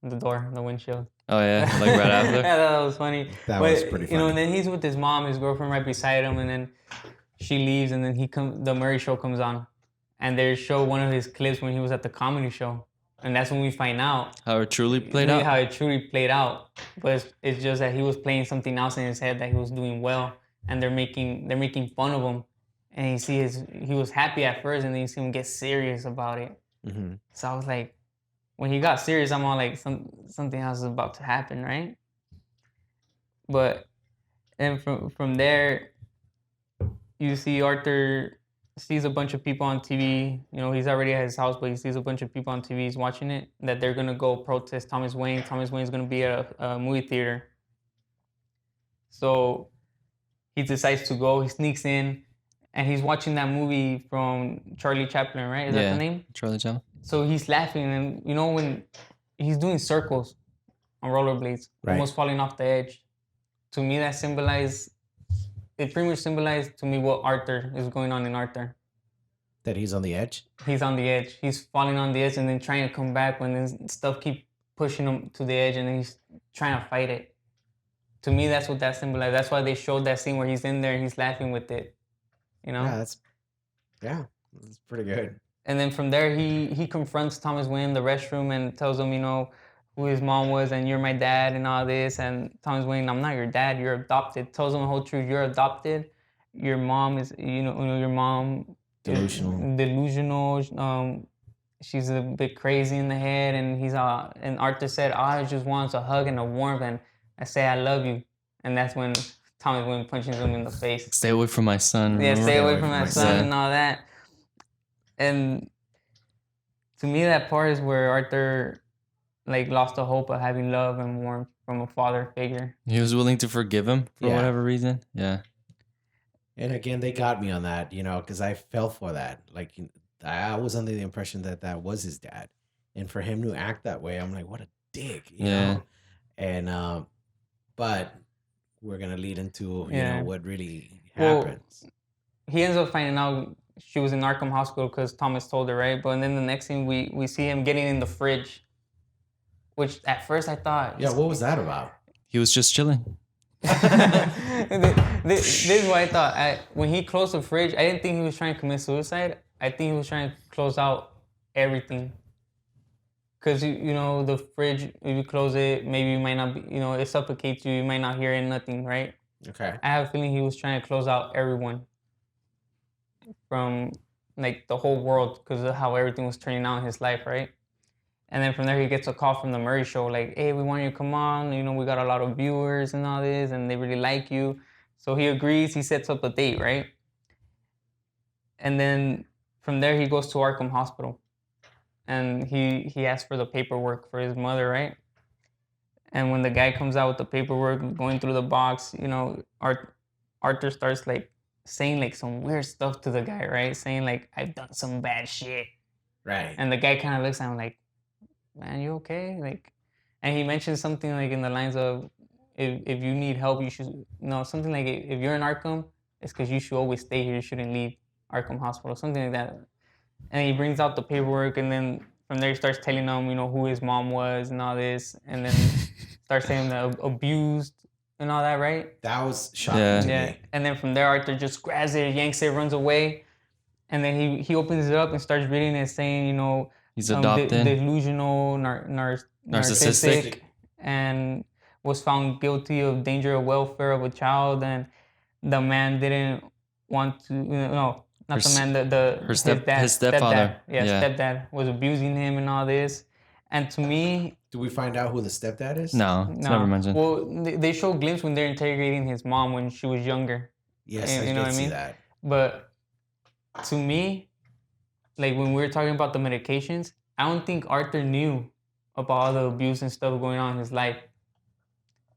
the door, the windshield. Oh yeah, like right after. Yeah, that was funny. That was pretty funny. And then he's with his mom, his girlfriend right beside him, and then she leaves, and then the Murray Show comes on, and they show one of his clips when he was at the comedy show, and that's when we find out How it truly played out. how it truly played out. But it's just that he was playing something else in his head that he was doing well, and they're making fun of him, and he was happy at first, and then you see him get serious about it. Mm-hmm. So I was like, when he got serious, I'm all like, something else is about to happen, right? But and from there, you see Arthur sees a bunch of people on TV. You know, he's already at his house, but he sees a bunch of people on TV. He's watching it, that they're gonna go protest Thomas Wayne. Thomas Wayne's gonna be at a movie theater. So he decides to go. He sneaks in, and he's watching that movie from Charlie Chaplin, right? Is that the name? Charlie Chaplin. So he's laughing, and you know when he's doing circles on rollerblades, Right. almost falling off the edge. To me, that symbolized. It pretty much symbolized to me what Arthur is going on in Arthur. That he's on the edge. He's on the edge. He's falling on the edge and then trying to come back when his stuff keep pushing him to the edge, and he's trying to fight it. To me, that's what that symbolized. That's why they showed that scene where he's in there and he's laughing with it. You know? Yeah, that's pretty good. And then from there, he confronts Thomas Wayne in the restroom and tells him, you know, who his mom was, and you're my dad and all this. And Thomas Wayne, I'm not your dad, you're adopted. Tells him the whole truth, you're adopted. Your mom is, your mom delusional. She's a bit crazy in the head. And and Arthur said, I just want a hug and a warmth, and I say I love you. And that's when Thomas Wayne punches him in the face. Stay away from my son. Yeah, remember? stay away from my son and all that. And to me, that part is where Arthur lost the hope of having love and warmth from a father figure. He was willing to forgive him for whatever reason. Yeah. And again, they got me on that, because I fell for that. Like, I was under the impression that that was his dad, and for him to act that way, I'm like, what a dick, you know. And but we're gonna lead into what really happens. He ends up finding out she was in Arkham Hospital because Thomas told her, right? But then the next thing we see him getting in the fridge, which at first I thought, what was that about? He was just chilling. this is what I thought. When he closed the fridge, I didn't think he was trying to commit suicide. I think he was trying to close out everything. Because, the fridge, if you close it, maybe you might not be, it suffocates you. You might not hear nothing, right? Okay. I have a feeling he was trying to close out everyone from, the whole world because of how everything was turning out in his life, right? And then from there, he gets a call from the Murray Show, like, hey, we want you to come on. We got a lot of viewers and all this, and they really like you. So he agrees. He sets up a date, right? And then from there, he goes to Arkham Hospital. And he asks for the paperwork for his mother, right? And when the guy comes out with the paperwork, going through the box, Arthur starts, saying, some weird stuff to the guy, right? Saying, I've done some bad shit. Right. And the guy kind of looks at him like, man, you okay? And he mentions something in the lines of, if you need help, you should, something like, if you're in Arkham, it's because you should always stay here. You shouldn't leave Arkham Hospital, something like that. And he brings out the paperwork, and then from there he starts telling them, who his mom was and all this, and then starts saying that abused and all that, right? That was shocking to me. And then from there, Arthur just grabs it, yanks it, runs away, and then he opens it up and starts reading it, saying, he's adopted, delusional, narcissistic, and was found guilty of danger of welfare of a child, and the man didn't want to, his stepfather. Stepdad was abusing him and all this. And to me, do we find out who the stepdad is? No, it's never mentioned. Well, they show a glimpse when they're interrogating his mom when she was younger. Yes, I did see that. But to me, when we were talking about the medications, I don't think Arthur knew about all the abuse and stuff going on in his life.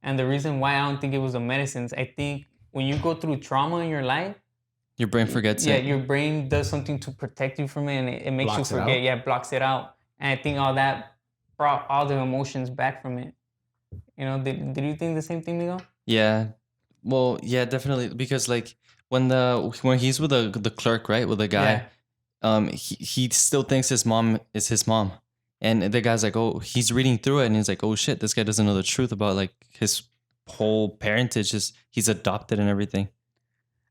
And the reason why I don't think it was the medicines, I think when you go through trauma in your life, your brain forgets it. Yeah, your brain does something to protect you from it, and it makes you forget. Yeah, blocks it out. And I think all that brought all the emotions back from it. Did you think the same thing, Miguel? Yeah. Well, yeah, definitely. Because when he's with the clerk, right, with the guy, he still thinks his mom is his mom. And the guy's like, oh, he's reading through it, and he's like, oh shit, this guy doesn't know the truth about his whole parentage. He's adopted and everything.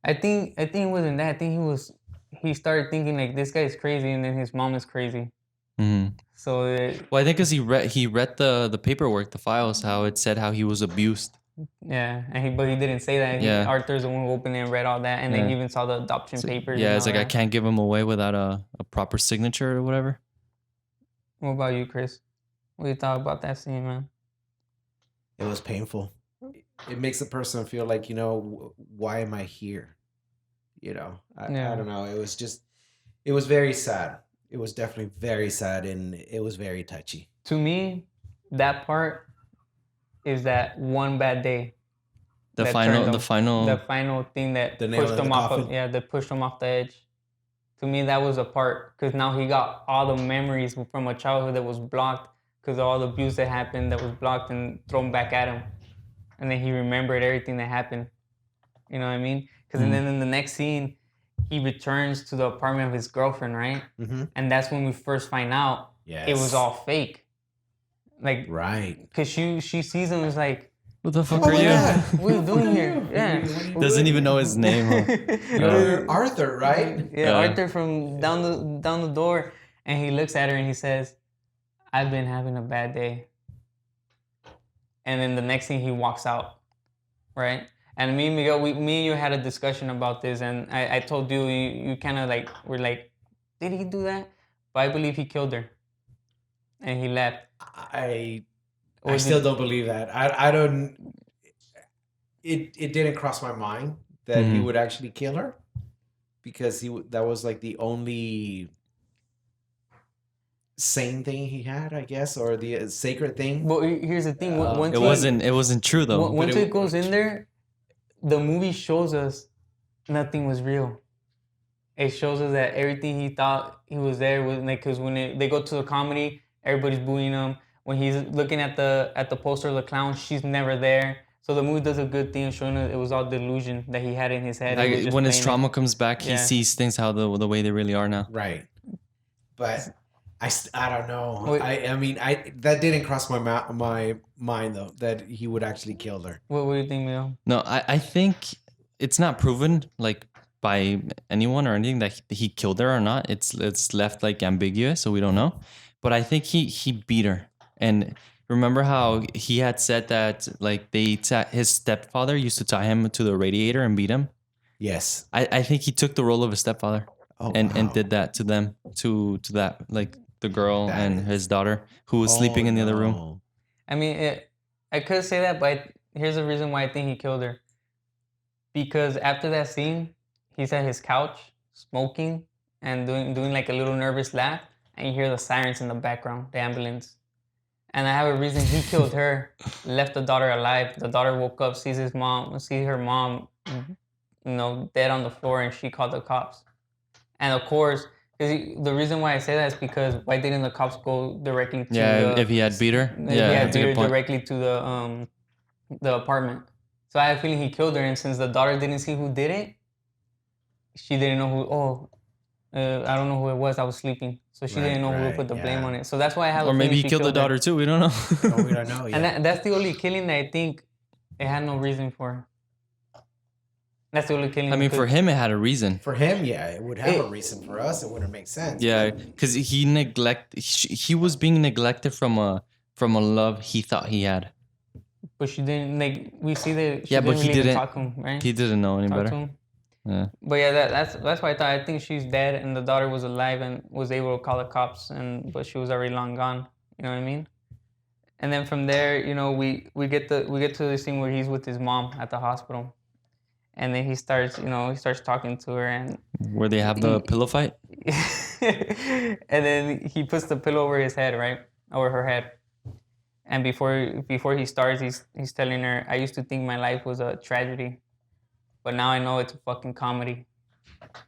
I think it wasn't that. I think he was he started thinking like this guy's crazy, and then his mom is crazy. Mhm. So Well, I think because he read the paperwork, the files, how it said how he was abused. yeah, but he didn't say that. Yeah. Arthur's the one who opened it and read all that, and then he Yeah. even saw the adoption So, papers. yeah, and it's all like I that. can't give him away without a proper signature or whatever. What about you, Chris? What do you thought about that scene, man? It was painful. It makes a person feel like, why am I here? I Yeah. don't know. It was very sad. It was definitely very sad, and it was very touchy. To me, that part is that one bad day. The that final, turned the him- final. the final thing that The nail pushed in him the off of coffin? that pushed him off the edge. To me, that was a part because now he got all the memories from a childhood that was blocked because of all the abuse that happened that was blocked and thrown back at him, and then he remembered everything that happened. You know what I mean? Because then in the next scene, he returns to the apartment of his girlfriend, right? Mm-hmm. And that's when we first find out it was all fake. Like, right. because she sees him and is like, What the fuck Oh are my you? God. what are you doing here? What are Yeah. you Doesn't doing? even know his name. Huh? You're Arthur, right? Yeah, Arthur from down the door, and he looks at her and he says, "I've been having a bad day." And then the next thing he walks out, right? And me and Miguel, me and you had a discussion about this, and I told you, you kind of like were like, did he do that? But I believe he killed her, and he left. I Or still did- don't believe that. I don't. It didn't cross my mind that he would actually kill her, because that was like the only sane thing he had, I guess, or the sacred thing. Well, here's the thing. Once It wasn't true though. Once it goes in there, the movie shows us nothing was real. It shows us that everything he thought he was there was like, because when they go to the comedy, everybody's booing him. When he's looking at the poster of the clown, she's never there. So the movie does a good thing of showing us it was all delusion that he had in his head. He was just When his playing trauma it. comes back, he Yeah. sees things how the way they really are now. Right. But I don't know. Wait. I mean, that didn't cross my mind though, that he would actually kill her. What do you think, Miguel? No, I think it's not proven like by anyone or anything that he killed her or not. It's left like ambiguous, so we don't know. But I think he beat her. And remember how he had said that like his stepfather used to tie him to the radiator and beat him? Yes. I think he took the role of a stepfather and wow. did that to them, to that, like the girl That and is- his daughter who was sleeping in the other room. no. I mean, I could say that, but here's the reason why I think he killed her. Because after that scene, he's at his couch smoking and doing like a little nervous laugh, and you hear the sirens in the background, the ambulance. And I have a reason he killed her, left the daughter alive. The daughter woke up, sees her mom, dead on the floor, and she called the cops. And of course, the reason why I say that is because why didn't the cops go directly to If he had beat her, if he had that's a beat her good point. directly to the apartment. So I have a feeling he killed her, and since the daughter didn't see who did it, she didn't know who. I don't know who it was. I was sleeping, so she didn't know who to put the blame on it. So that's why I have. Or a maybe feeling he she killed the her. daughter too. We don't know. No, we don't know yet. And that's the only killing that I think it had no reason for. That's the only killing. I mean, for him, it had a reason. For him, yeah, it would have a reason. For us, it wouldn't make sense. Yeah, because he was being neglected from a love he thought he had. But she didn't like. We see that. She Yeah, but didn't he really even didn't. talk to him, right? He didn't know any Talk to better. him. Yeah. But yeah, that's why I thought. I think she's dead, and the daughter was alive and was able to call the cops, but she was already long gone. You know what I mean? And then from there, we get to the scene where he's with his mom at the hospital, and then he starts talking to her, and Where they have the pillow fight. and then he puts the pillow over his head, right, over her head. And before he starts, he's telling her, "I used to think my life was a tragedy, but now I know it's a fucking comedy."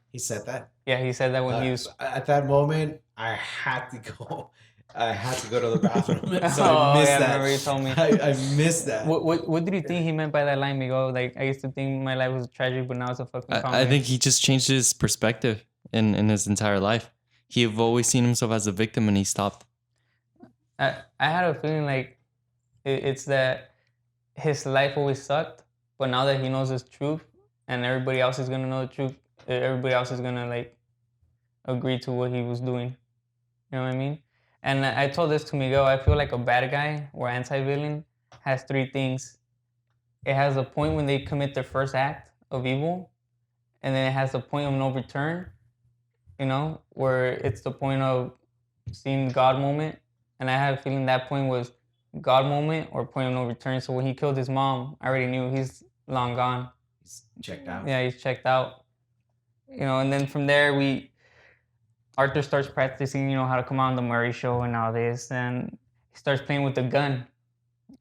He said that. Yeah, he said that when he was. At that moment, I had to go. I had to go to the bathroom. So Oh, I missed yeah, I that. remember you told me. I missed that. What did you think he meant by that line, Miguel? Like, I used to think my life was a tragedy, but now it's a fucking comedy. I think he just changed his perspective in his entire life. He've always seen himself as a victim, and he stopped. I had a feeling like it's that his life always sucked, but now that he knows his truth and everybody else is gonna know the truth, everybody else is gonna like agree to what he was doing. You know what I mean? And I told this to Miguel. I feel like a bad guy or anti-villain has three things. It has a point when they commit their first act of evil, and then it has a point of no return, you know, where it's the point of seeing God moment. And I have a feeling that point was God moment or point of no return. So when he killed his mom, I already knew he's long gone. He's checked out. Yeah, he's checked out. You know, and then from there Arthur starts practicing, you know, how to come on the Murray show and all this, and he starts playing with the gun,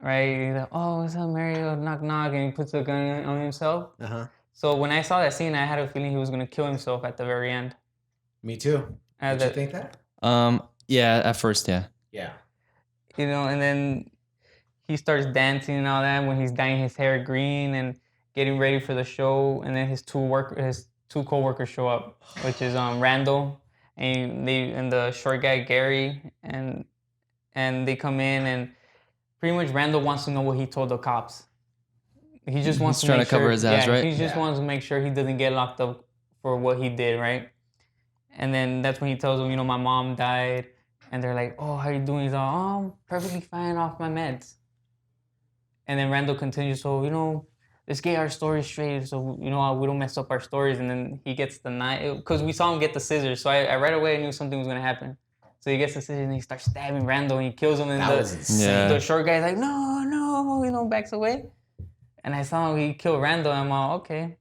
right? He's like, oh, what's up, Mario? Knock, knock, and he puts the gun on himself. So when I saw that scene, I had a feeling he was gonna kill himself at the very end. Me too. Did you think that? Yeah, at first, yeah. Yeah. You know, and then he starts dancing and all that when he's dyeing his hair green and getting ready for the show, and then his two co-workers show up, which is Randall and the short guy Gary, and they come in, and pretty much Randall wants to know what he told the cops. He just wants He's to trying make to cover sure, his ass, right? He just wants to make sure he doesn't get locked up for what he did, right? And then that's when he tells them, you know, my mom died, and they're like, oh, how you doing? He's all, oh, I'm perfectly fine off my meds. And then Randall continues, so, you know, let's get our stories straight so, you know, we don't mess up our stories. And then he gets the knife, because we saw him get the scissors. So I right away knew something was going to happen. So he gets the scissors and he starts stabbing Randall and he kills him. And That was insane. the short guy's like, no, you know, backs away. And I saw him, he killed Randall. And I'm all, okay,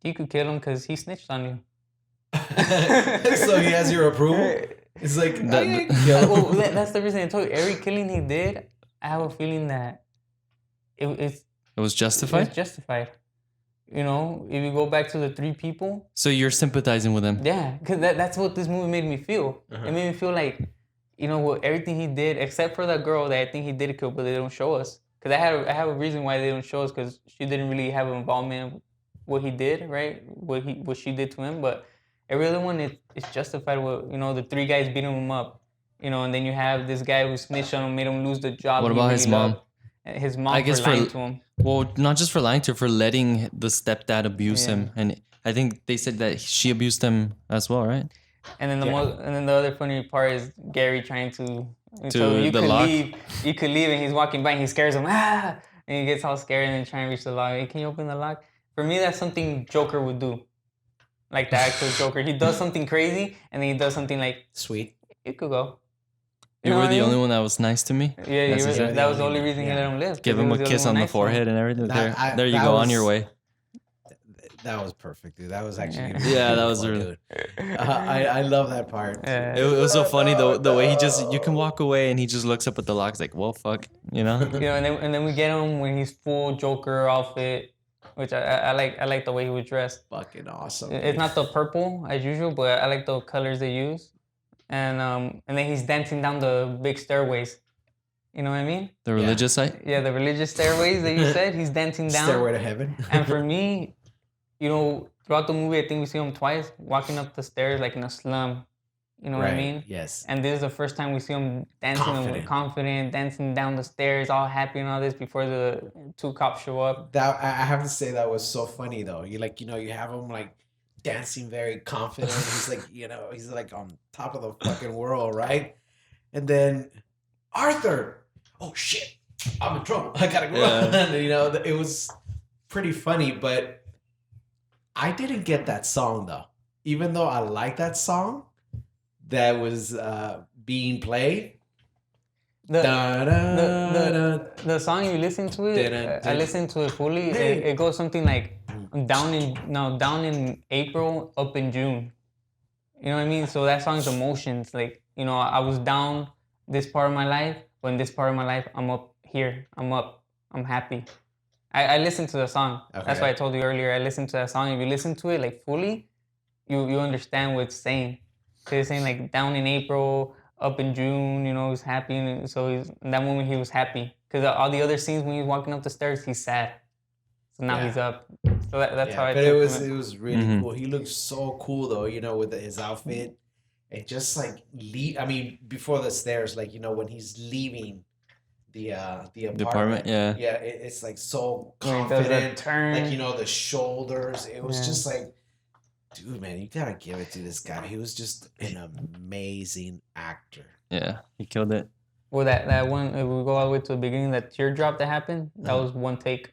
you could kill him because he snitched on you. So he has your approval? It's like, well, that's the reason I told you. Every killing he did, I have a feeling that it was justified? It's justified. You know, if you go back to the three people. So you're sympathizing with him? Yeah, because that's what this movie made me feel. It made me feel like, you know, what everything he did, except for that girl that I think he did kill, but they don't show us. Because I have a reason why they don't show us, because she didn't really have involvement in what he did, right? What she did to him. But every other one, it's justified. With, you know, the three guys beating him up. You know, and then you have this guy who snitched on him, made him lose the job. What about his mom? His mom, I guess, for lying to him. Well, not just for lying to her, for letting the stepdad abuse him, and I think they said that she abused him as well, right? And then the other funny part is Gary trying to so you could leave. You could leave, and he's walking by, and he scares him. And he gets all scared, and then trying to reach the lock. Hey, can you open the lock? For me, that's something Joker would do, like the actual Joker. He does something crazy, and then he does something like sweet. You could go. You were the only one that was nice to me? Yeah, that was the only reason he let him live. Give him a kiss on the forehead and everything. There you go, on your way. That was perfect, dude. That was actually... Yeah, that was really... I love that part. Yeah. It was so funny, the way he just... You can walk away and he just looks up at the lock. He's like, well, fuck, you know? You know, and then we get him when he's full Joker outfit, which I like the way he was dressed. Fucking awesome. It's not the purple as usual, but I like the colors they use. And then he's dancing down the big stairways. You know what I mean? The religious site? Yeah, the religious stairways that you said. He's dancing down. Stairway to heaven. And for me, you know, throughout the movie, I think we see him twice walking up the stairs like in a slum. You know what I mean? Yes. And this is the first time we see him dancing confident, dancing down the stairs, all happy and all this before the two cops show up. That I have to say that was so funny though. You like, you know, you have him like dancing very confident. He's like, you know, he's like on top of the fucking world, right? And then Arthur, oh shit, I'm in trouble. I gotta go. Yeah. You know, it was pretty funny, but I didn't get that song though. Even though I like that song that was being played. The song you listen to it, I listened to it fully. It goes something like down in April, up in June. You know what I mean? So that song's emotions. Like, you know, I was down this part of my life, but in this part of my life, I'm up here. I'm up. I'm happy. I listened to the song. Okay. That's why I told you earlier. I listened to that song. If you listen to it like fully, you understand what it's saying. So it's saying like down in April, up in June, you know, he's happy. And so in that moment he was happy. Because all the other scenes when he's walking up the stairs, he's sad. So now he's up. So that's how I took it. It was really cool. He looked so cool though, you know, with his outfit. And just like before the stairs, like, you know, when he's leaving the apartment. Yeah, it's like so confident. Like, you know, the shoulders. It was just like Dude, man, you gotta give it to this guy. He was just an amazing actor. Yeah, he killed it. Well, that one, if we go all the way to the beginning, that teardrop that happened, that was one take.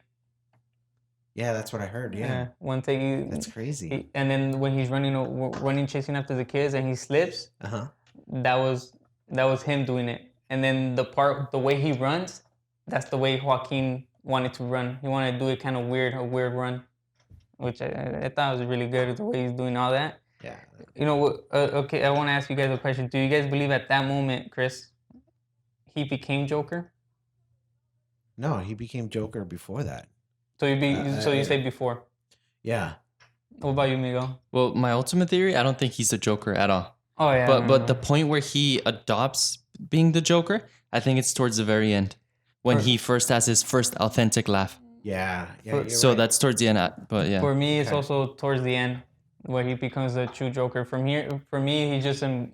Yeah, that's what I heard. Yeah, one take. that's crazy. And then when he's running, chasing after the kids, and he slips, that was him doing it. And then the way he runs, that's the way Joaquin wanted to run. He wanted to do it kind of weird, a weird run, which I thought was really good, the way he's doing all that. Yeah. You know, okay, I want to ask you guys a question. Do you guys believe at that moment, Chris, he became Joker? No, he became Joker before that. So you say before. Yeah. What about you, Miguel? Well, my ultimate theory, I don't think he's the Joker at all. Oh yeah. But the point where he adopts being the Joker, I think it's towards the very end, when he first has his first authentic laugh. Yeah. You're So right. that's towards the end. But yeah, For me, it's also towards the end where he becomes the true Joker. From here, for me, he's just in.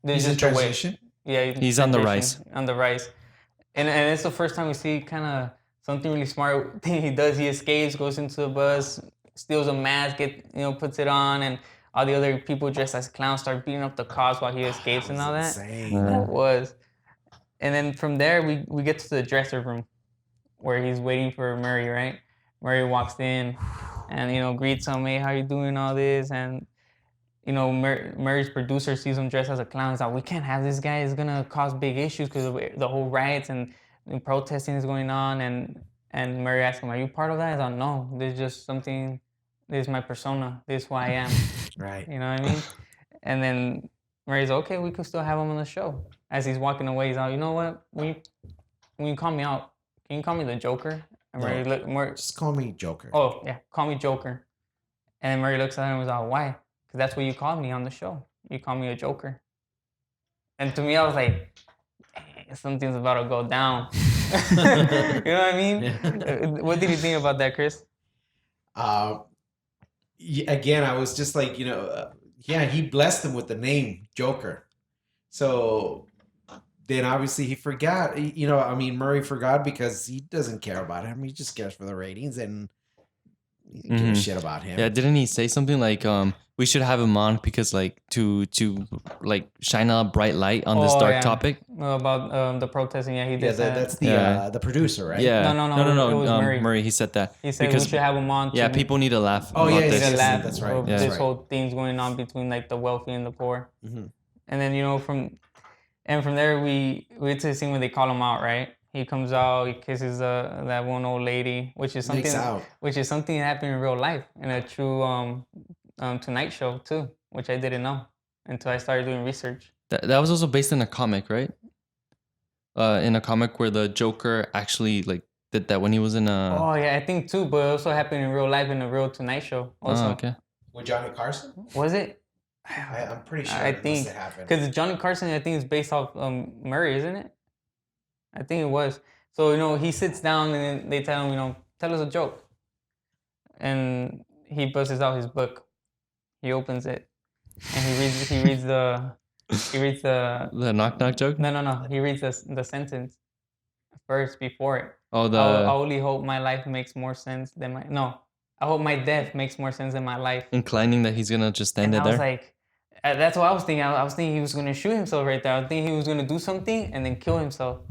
He's in transition. Yeah, he's on the rise. On the rise, and it's the first time we see kind of something really smart thing he does. He escapes, goes into the bus, steals a mask, puts it on, and all the other people dressed as clowns start beating up the cops while he escapes and all that. Insane. That was. And then from there, we get to the dresser room where he's waiting for Murray, right? Murray walks in and, greets him, hey, how you doing, all this? And, Murray's producer sees him dressed as a clown. He's like, we can't have this guy. It's going to cause big issues because of the whole riots and protesting is going on. And Murray asks him, are you part of that? He's like, no, this is just something, this is my persona. This is who I am. Right. You know what I mean? And then Murray's like, okay, we could still have him on the show. As he's walking away, he's like, you know what? When you call me out, can you call me the Joker? And Murray Just call me Joker. Oh, yeah, call me Joker. And then Murray looks at him and was like, why? Because that's what you called me on the show. You called me a Joker. And to me, I was like, something's about to go down. You know what I mean? Yeah. What did you think about that, Chris? Again, I was just like, he blessed him with the name Joker. So then obviously he forgot, Murray forgot because he doesn't care about him. He just cares for the ratings and he didn't give a shit about him. Yeah, didn't he say something like, we should have him on because like to like shine a bright light on this dark topic? About the protesting, yeah, he did. Yeah, that's the producer, right? Yeah. No. It was Murray, he said that. He said because we should have him on. Yeah, people need to laugh. Oh, yeah, that's right. This whole thing's going on between like the wealthy and the poor. Mm-hmm. And then from there we get to the scene where they call him out, right? He comes out, he kisses that one old lady, which is something that happened in real life in a true Tonight Show too, which I didn't know until I started doing research. That was also based in a comic, right? In a comic where the Joker actually like did that when he was in a. Oh yeah, I think too, but it also happened in real life in a real Tonight Show. Also. Oh, okay. With Johnny Carson? Was it? I'm pretty sure I think must have happened. Because Johnny Carson, I think, is based off Murray, isn't it? I think it was. So he sits down and then they tell him, tell us a joke, and he busts out his book. He opens it, and he reads the the knock joke. No. He reads the sentence first before it. Oh, I only hope my life makes more sense than my I hope my death makes more sense than my life. Inclining that he's gonna just stand there. I was like, that's what I was thinking. I was thinking he was gonna shoot himself right there. I was thinking he was gonna do something and then kill himself.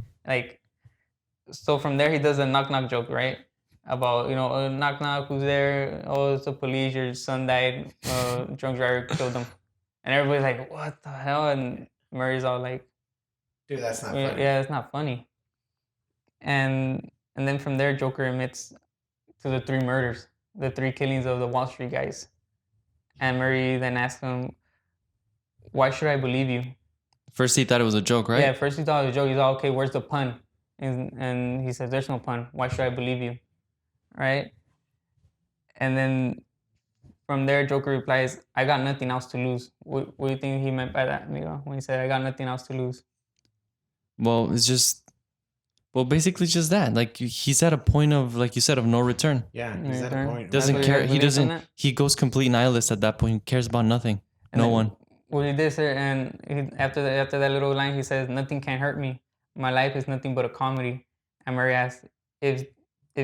So from there he does a knock joke, right? About knock, who's there? Oh, it's the police. Your son died. Drunk driver killed him, and everybody's like, what the hell? And Murray's all like, dude, that's not funny. Yeah, it's not funny. And then from there, Joker admits to the 3 murders, the 3 killings of the Wall Street guys. And Murray then asks him, why should I believe you? First he thought it was a joke, right? Yeah, first he thought it was a joke. He's like, okay, where's the pun? And he says, there's no pun. Why should I believe you? Right? And then from there, Joker replies, I got nothing else to lose. What do you think he meant by that, amigo, when he said, I got nothing else to lose? Well, it's just... Well, basically just that. Like, he's at a point of, like you said, of no return. Yeah, he's at a point. Doesn't care. He goes complete nihilist at that point. He cares about nothing. No one. Well, he did say, and after that little line, he says, nothing can hurt me. My life is nothing but a comedy. And Murray asks, if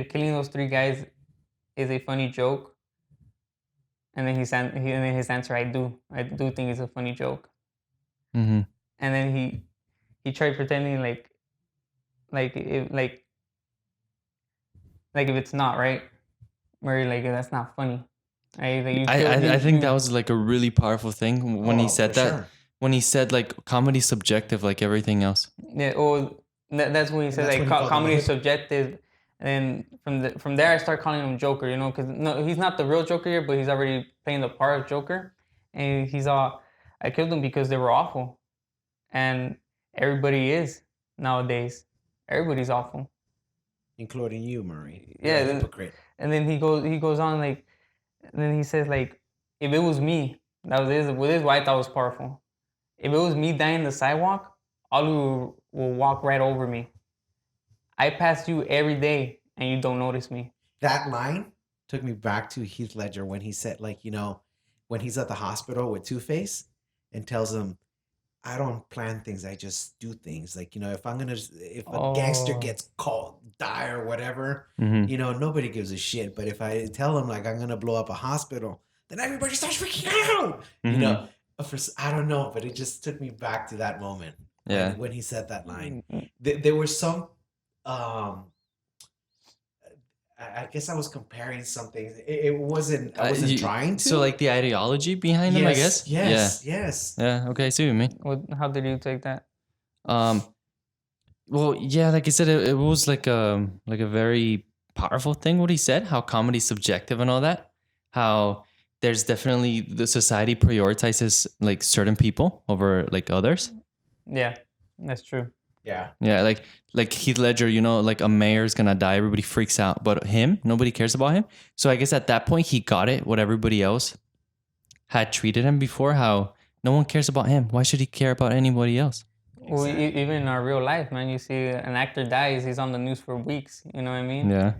killing those 3 guys is a funny joke, And then and then his answer, I do think it's a funny joke. Mm-hmm. And then he tried pretending like if like if it's not right, Murray, like that's not funny. Right? Like you feel I think that you, was like a really powerful thing when he Oh, said for that. sure. When he said like comedy's subjective like everything else. yeah. Oh, that's when he said that's like when he called him a comedy is hip- subjective. And then from there I start calling him Joker, you know, because no, he's not the real Joker here, but he's already playing the part of Joker, and he's all, I killed them because they were awful, and everybody is nowadays. Everybody's awful. including you, Murray. You're Yeah. a hypocrite. And then he goes on like, and then he says like, if it was me, that was his, what I thought was powerful. If it was me dying the sidewalk, all you will walk right over me. I pass you every day and you don't notice me. That line took me back to Heath Ledger when he said, like, when he's at the hospital with Two-Face and tells him, I don't plan things, I just do things. Like, if a gangster Oh. gets caught, die or whatever, Mm-hmm. nobody gives a shit. But if I tell him, like, I'm going to blow up a hospital, then everybody starts freaking out. Mhm. I don't know, but it just took me back to that moment. Yeah. When he said that line. Mm, There were some, I guess I was comparing something. It wasn't, I wasn't trying to. So like the ideology behind them, I guess. Yes. Yeah. Okay. I see what you mean. how did you take that? Well, yeah, like I said, it was like a very powerful thing what he said. How comedy's subjective and all that. How there's definitely the society prioritizes like certain people over like others. Yeah, that's true. Yeah. Yeah, like Heath Ledger, like a mayor's gonna die, everybody freaks out, but him, nobody cares about him. So I guess at that point he got it, what everybody else had treated him before, how no one cares about him. Why should he care about anybody else? Well, even in our real life, man, you see an actor dies, he's on the news for weeks. You know what I mean? Yeah,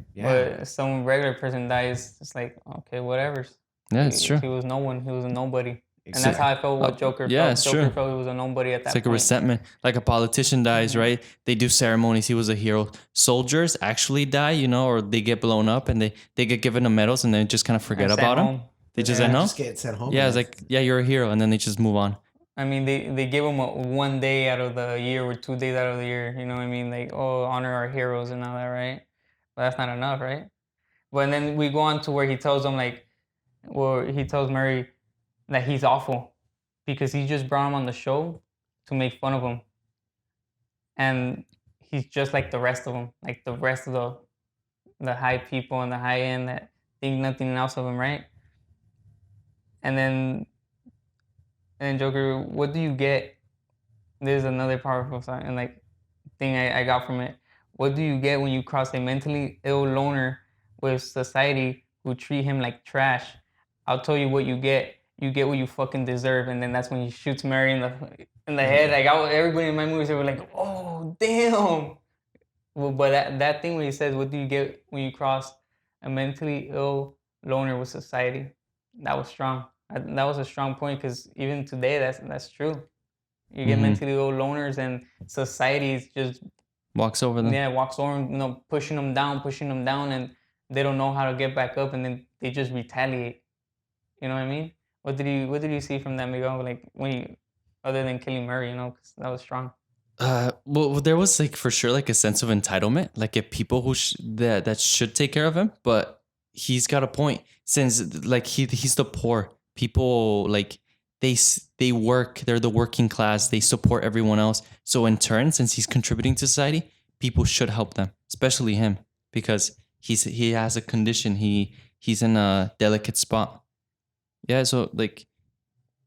But some regular person dies, it's like, okay, whatever. yeah, it's true. He was no one. He was a nobody. And Exactly. that's how I felt with Joker. Yeah, felt. it's Joker true. felt he was a nobody at that It's like point. a resentment. Like a politician dies, right? They do ceremonies. He was a hero. Soldiers actually die, or they get blown up and they get given the medals and they just kind of forget And sent about him. home. They just Yeah, say no. just get sent home. Yeah, it's like, yeah, you're a hero, and then they just move on. I mean, they give him 1 day out of the year or 2 days out of the year. You know what I mean? Like, oh, honor our heroes and all that, right? But that's not enough, right? But then we go on to where he tells them he tells Murray that he's awful because he just brought him on the show to make fun of him, and he's just like the rest of them, like the rest of the high people and the high end that think nothing else of him, right? And then Joker, what do you get? There's another powerful sign and thing I got from it. What do you get when you cross a mentally ill loner with society who treat him like trash? I'll tell you what you get. You get what you fucking deserve. And then that's when he shoots Mary in the head. Like everybody in my movies, they were like, oh damn. Well, but that thing when he says, what do you get when you cross a mentally ill loner with society? That was strong. That was a strong point because even today, that's true. You get mentally ill loners, and society is just walks over them. Yeah, walks over them, pushing them down, and they don't know how to get back up, and then they just retaliate. You know what I mean? What did you see from that, Miguel? Like other than killing Murray, because that was strong. Well, there was like for sure like a sense of entitlement, like if people who that should take care of him, but he's got a point since like he's the poor people, like they work, they're the working class, they support everyone else. So in turn, since he's contributing to society, people should help them, especially him, because he has a condition, he's in a delicate spot. Yeah, so like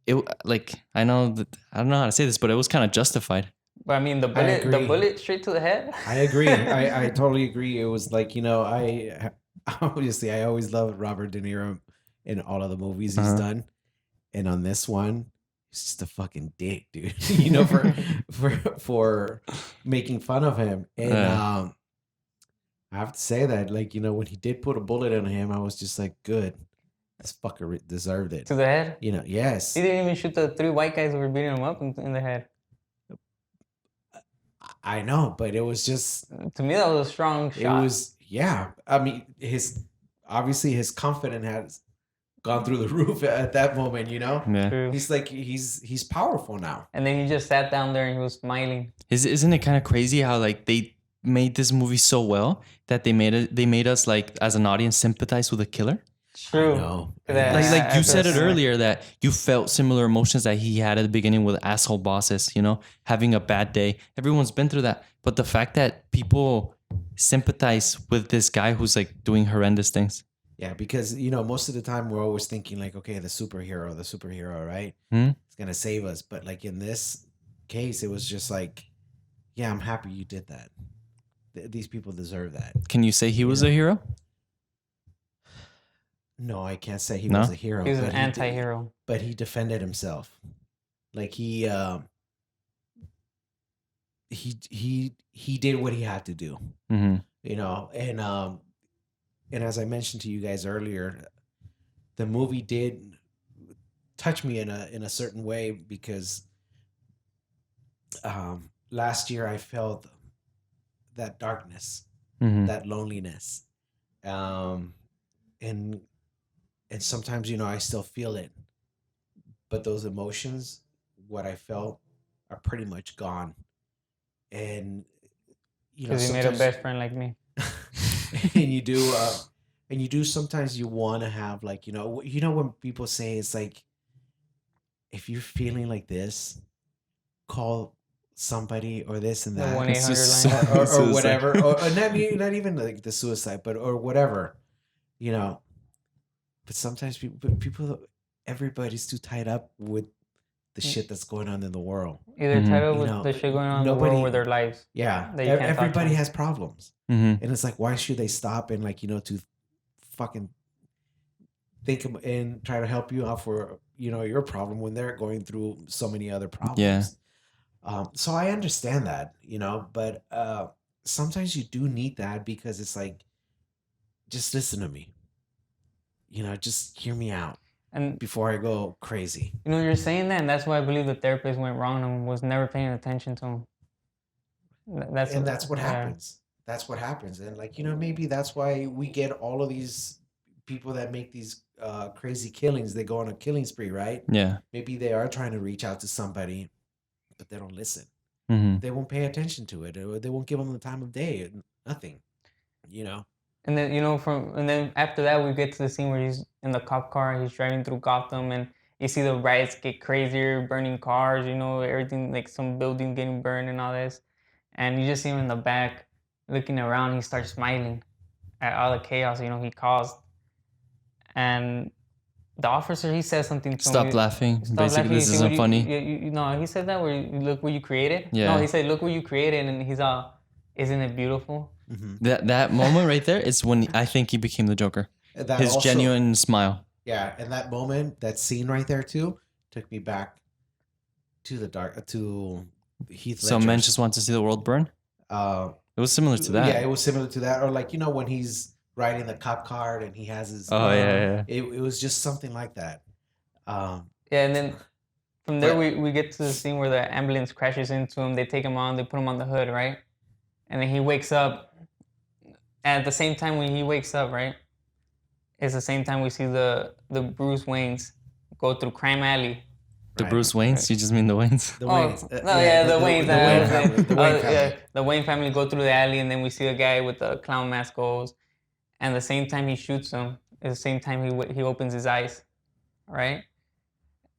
it, like I don't know how to say this, but it was kind of justified. But I mean, the bullet straight to the head. I agree. I totally agree. It was like, I obviously I always loved Robert De Niro in all of the movies he's done, and on this one, he's just a fucking dick, dude. For making fun of him, and I have to say that, like, when he did put a bullet in him, I was just like, good. This fucker deserved it. To the head? Yes. He didn't even shoot the 3 white guys who were beating him up in the head. I know, but it was just... To me, that was a strong shot. It was, yeah. I mean, his confidence gone through the roof at that moment, you know? Yeah. True. He's like he's powerful now. And then he just sat down there and he was smiling. Isn't it kind of crazy how like they made this movie so well that they made us like as an audience sympathize with the killer? True. I know. That- Like you I said feel it similar. earlier that you felt similar emotions that he had at the beginning with asshole bosses, you know, having a bad day. Everyone's been through that. But the fact that people sympathize with this guy who's like doing horrendous things. Yeah, because most of the time we're always thinking like, okay, the superhero, right? Hmm? It's gonna save us. But like in this case, it was just like, yeah, I'm happy you did that. These people deserve that. Can you say he was know. a hero? No, I can't say he No? was a hero. He was an but he did- anti-hero. but he defended himself. Like he did what he had to do. Mm-hmm. And as I mentioned to you guys earlier, the movie did touch me in a certain way because last year I felt that darkness, Mm-hmm. that loneliness, and sometimes I still feel it, but those emotions, what I felt, are pretty much gone. And Because he made a best friend like me. and you do sometimes you want to have like when people say it's like, if you're feeling like this, call somebody or this and The that 1-800 It's line. just- or Suicide. whatever, or not even like the suicide, but or whatever, but sometimes people everybody's too tied up with the shit that's going on in the world. Either Mhm. title You with know, the shit going on in the nobody- world with their lives. Yeah, That you can't talk to everybody them. has problems. Mm-hmm. And it's like, why should they stop and like, to fucking think and try to help you out for, your problem when they're going through so many other problems. Yeah. So I understand that, but sometimes you do need that because it's like, just listen to me, just hear me out And before I go crazy. you're saying that, and that's why I believe the therapist went wrong and was never paying attention to him. That's What yeah. happens. That's what happens. And like, maybe that's why we get all of these people that make these crazy killings. They go on a killing spree, right? Yeah. Maybe they are trying to reach out to somebody, but they don't listen. Mm-hmm. They won't pay attention to it, or they won't give them the time of day. Nothing, And then and then after that we get to the scene where he's in the cop car and he's driving through Gotham and you see the riots get crazier, burning cars, everything, like some building getting burned and all this. And you just see him in the back looking around, he starts smiling at all the chaos, he caused. And the officer, he says something to him. Stop laughing. Stop Basically, laughing. this You see isn't what funny. No, he said that where look what you created. Yeah. No, he said look what you created, and he's all, isn't it beautiful? That moment right there is when I think he became the Joker. That His also- genuine smile. Yeah, and that moment, that scene right there too, took me back to Heath Ledger. So men just want to see the world burn. It was similar to that. Yeah, it was similar to that, or like when he's riding the cop car and he has his. Oh yeah. It was just something like that. Yeah, and then from there But- we get to the scene where the ambulance crashes into him. They take him on. They put him on the hood, right? And then he wakes up. At the same time when he wakes up, right? It's the same time we see the Bruce Waynes go through crime alley. The Right. Bruce Waynes. You just mean the Waynes. The Oh, Waynes. the Waynes. The Wayne family. The Wayne family. Yeah, the Wayne family go through the alley, and then we see a guy with the clown mask goes, and the same time he shoots him, at the same time he opens his eyes, right?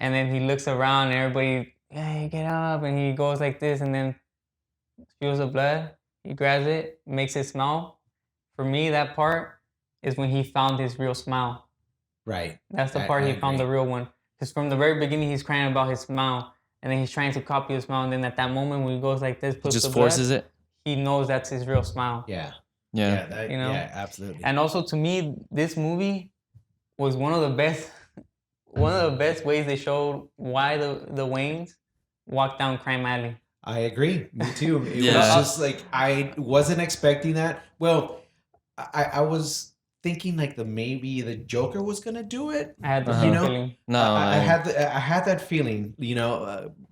And then he looks around, and everybody, hey, get up, and he goes like this, and then feels the blood. He grabs it, makes it smile. For me, that part is when he found his real smile. Right. That's the I- part I he found agree. the real one. Because from the very beginning, he's crying about his smile, and then he's trying to copy his smile, and then at that moment when he goes like this, He puts just the forces blood, it. he knows that's his real smile. Yeah. Yeah. Yeah, absolutely. And also to me, this movie was one of the best ways they showed why the Waynes walked down crime alley. I agree. Me too. It Yeah. was just like I wasn't expecting that. Well, I was thinking like maybe the Joker was gonna do it. I had the Uh-huh. same You know, feeling. No. I had that feeling.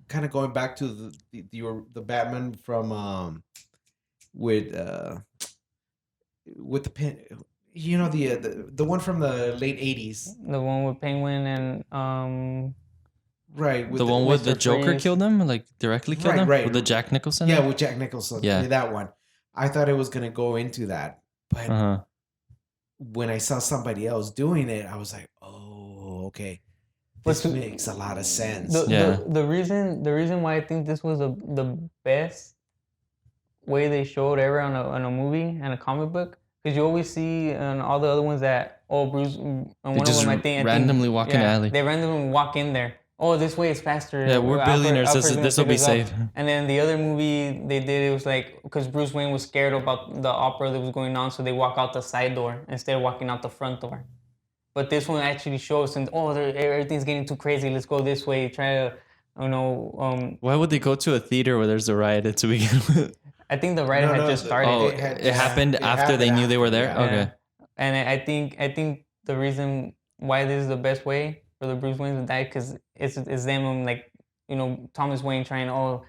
Kind of going back to the Batman from with the pin. You know the one from the late '80s, The one with Penguin and right? With The one with the Mr. Joker Freeze. killed him, like directly killed right, him right, with the Jack Nicholson. yeah, with Jack Nicholson. Yeah. Yeah, that one. I thought it was gonna go into that, but Uh-huh. when I saw somebody else doing it, I was like, oh, okay, But this to- makes a lot of sense. Yeah. the reason why I think this was the best way they showed ever on a movie and a comic book, because you always see on all the other ones that Bruce and They one of just them I think randomly walk in the alley. they randomly walk in there. Oh, this way is faster. Yeah, we're billionaires. Alfred's gonna This will pick be us up. safe. And then the other movie they did, it was like because Bruce Wayne was scared about the opera that was going on, so they walk out the side door instead of walking out the front door. But this one actually shows, and everything's getting too crazy. Let's go this way. Try to, Why would they go to a theater where there's a riot to begin with? I think the riot No, had no, just started. Oh, It had it just- happened it after they happened knew they were there. after, yeah. Okay. And I think the reason why this is the best way for the Bruce Wayne to die, because it's them like Thomas Wayne trying to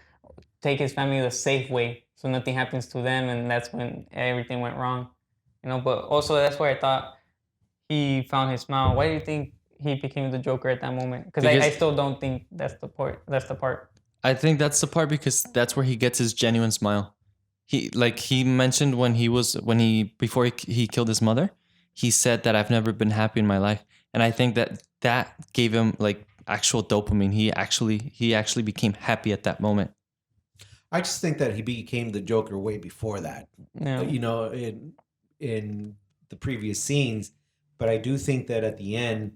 take his family the safe way so nothing happens to them, and that's when everything went wrong. But also that's why I thought he found his smile. Why do you think he became the Joker at that moment? Because I Because- still don't think that's the part. That's the part. I think that's the part because that's where he gets his genuine smile. He mentioned before he killed his mother, he said that I've never been happy in my life, and I think that gave him like actual dopamine. He actually became happy at that moment. I just think that he became the Joker way before that. Yeah. In the previous scenes, but I do think that at the end,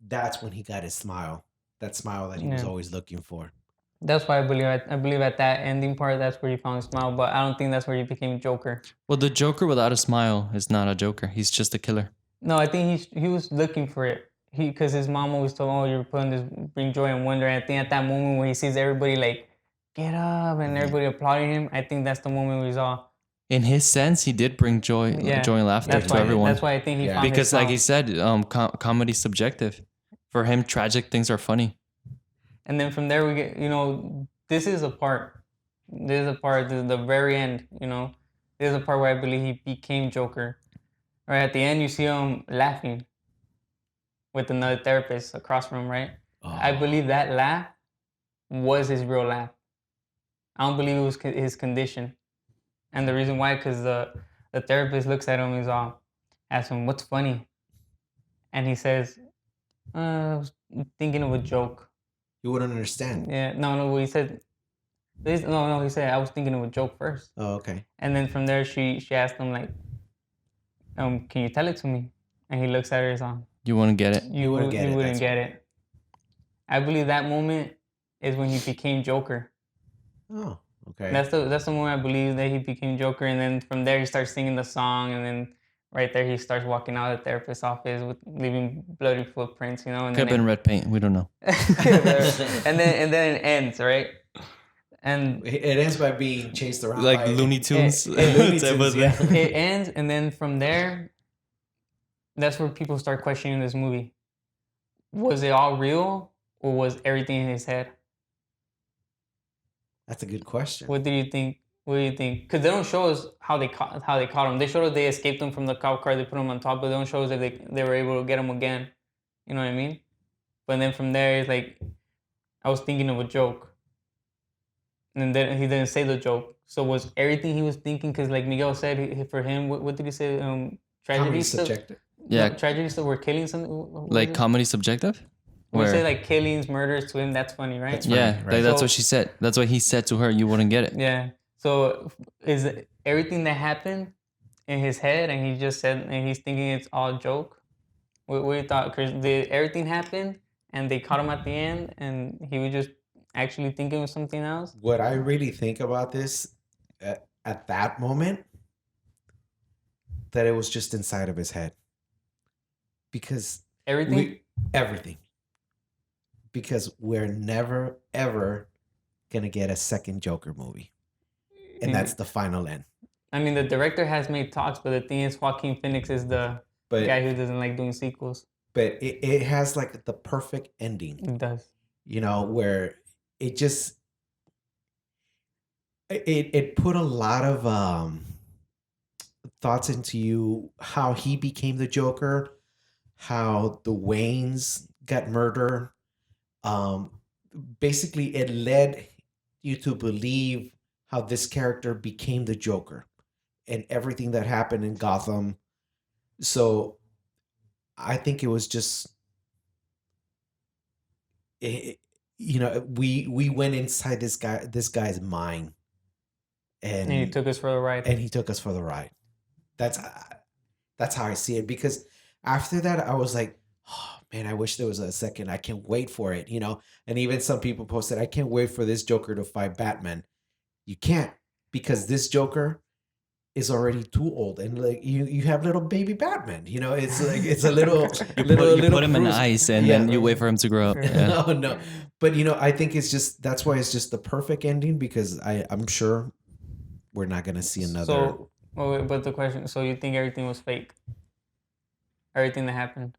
that's when he got his smile. That smile that he was Yeah. always looking for. That's why I believe at that ending part, that's where he found his smile. But I don't think that's where he became Joker. Well, the Joker without a smile is not a Joker. He's just a killer. No, I think he was looking for it. Because his mom always told him, "Oh, you're putting this bring joy and wonder." And I think at that moment when he sees everybody like get up and everybody applauding him, I think that's the moment where he's all In his sense, he did bring joy and laughter that's to why, everyone. That's why I think he Yeah. found Because, his like smile. he said, comedy's subjective. For him, tragic things are funny. And then from there we get, this is a part. This is a part, the very end, This is a part where I believe he became Joker. Right at the end, you see him laughing with another therapist across from him, right? I Oh. believe that laugh was his real laugh. I don't believe it was his condition. And the reason why, because the therapist looks at him, asks him, "What's funny?" And he says, "I was thinking of a joke." You wouldn't understand. Yeah, no, he said, no, he said, "I was thinking of a joke first." Oh, okay. And then from there, she asked him like, "Can you tell it to me?" And he looks at her, You want to get it? You wouldn't get it, wouldn't that's get it. I believe that moment is when he became Joker. Oh, okay. That's the moment I believe that he became Joker, and then from there he starts singing the song, and then right there he starts walking out of the therapist's office with leaving bloody footprints, And Could have been red paint. We don't know. and then it ends, right? And It ends by being chased around Like by Looney Tunes. Looney type of Tunes, thing. yeah. it ends, and then from there, that's where people start questioning this movie. Was it all real, or was everything in his head? That's a good question. What do you think? What do you think? Because they don't show us how they caught him. They showed us they escaped him from the cop car. They put him on top, but they don't show us that they were able to get him again. You know what I mean? But then from there, it's like I was thinking of a joke, and then he didn't say the joke. So was everything he was thinking? Because like Miguel said, for him, what did he say? Tragedy Comedy still. subjective. Yeah, No, tragedy still. We're killing something. What like was it? comedy subjective. We say Where? like killings, murders to him. That's funny, right? That's Yeah, funny, like right. that's So- what she said. That's what he said to her. You wouldn't get it. Yeah. So is it everything that happened in his head, and he just said, and he's thinking it's all a joke? What do you thought? Because did everything happen, and they caught him at the end, and he was just actually thinking of something else? What I really think about this at that moment, that it was just inside of his head. Because Everything. everything. Because we're never, ever going to get a second Joker movie. And that's the final end. I mean, the director has made talks, but the thing is, Joaquin Phoenix is the But guy who doesn't like doing sequels. but it has like the perfect ending. He does. Where it just it put a lot of thoughts into you how he became the Joker, how the Waynes got murdered. Um, Basically, it led you to believe how this character became the Joker and everything that happened in Gotham. So I think it was just, it, we went inside this guy's mind, And he and took us for a ride. he took us for the ride. That's how I see it, because after that I was like, oh man, I wish there was a second. I can't wait for it, and even some people posted, I can't wait for this Joker to fight Batman. You can't, because this Joker is already too old, and like you have little baby Batman. It's like it's a little You little put him in Bruce. ice and Yeah. then you wait for him to grow up. Yeah. No, but I think it's just, that's why it's just the perfect ending, because I'm sure we're not gonna see another. So, but the question, so you think everything was fake? Everything that happened?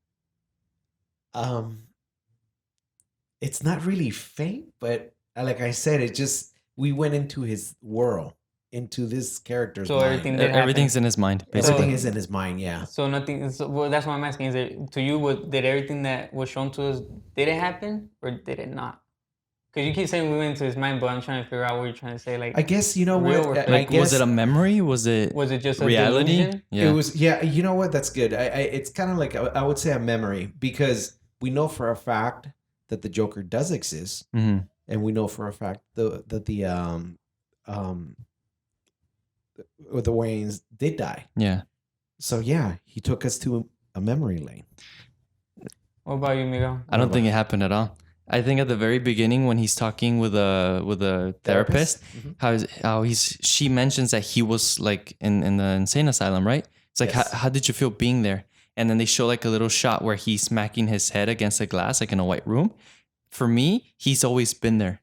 It's not really fake, but like I said, it just, we went into his world, into this character's So mind. everything did happen. Everything's in his mind, basically. Everything is in his mind, yeah. So nothing. So, well, that's what I'm asking. Is it to you? Did everything that was shown to us, did it happen or did it not? Because you keep saying we went into his mind, but I'm trying to figure out what you're trying to say. Like, I guess real what. or I fake? guess Was it a memory? Was it just a reality? delusion? Yeah. It was, yeah. You know what? That's good. It's kind of like, I would say a memory, because we know for a fact that the Joker does exist, hmm and we know for a fact that the Waynes did die. Yeah. So yeah, he took us to a memory lane. What about you, Miguel? I don't think it happened at all. I think at the very beginning when he's talking with a therapist, she mentions that he was like in the insane asylum, right? It's like, Yes. how did you feel being there? And then they show like a little shot where he's smacking his head against a glass, like in a white room. For me, he's always been there.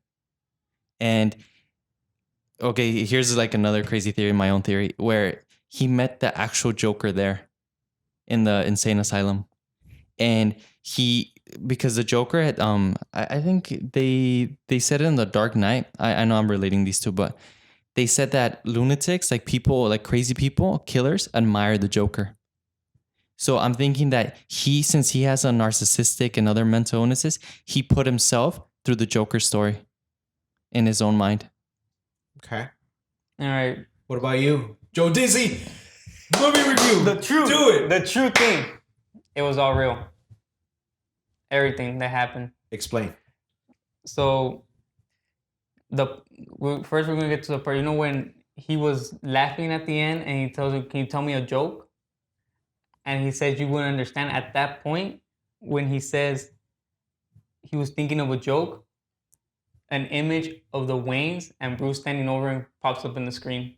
And okay, here's like another crazy theory, my own theory, where he met the actual Joker there in the insane asylum. And because the Joker had, I think they said it in The Dark Knight. I know I'm relating these two, but they said that lunatics, like people, like crazy people, killers, admire the Joker. So I'm thinking that since he has a narcissistic and other mental illnesses, he put himself through the Joker story in his own mind. Okay. All right. What about you, Joe Dizzy? Movie review. The truth. Do it. The true thing. It was all real. Everything that happened. Explain. So first we're gonna get to the part. When he was laughing at the end and he tells you, "Can you tell me a joke?" And he said you wouldn't understand at that point when he says he was thinking of a joke. An image of the Waynes and Bruce standing over him pops up in the screen.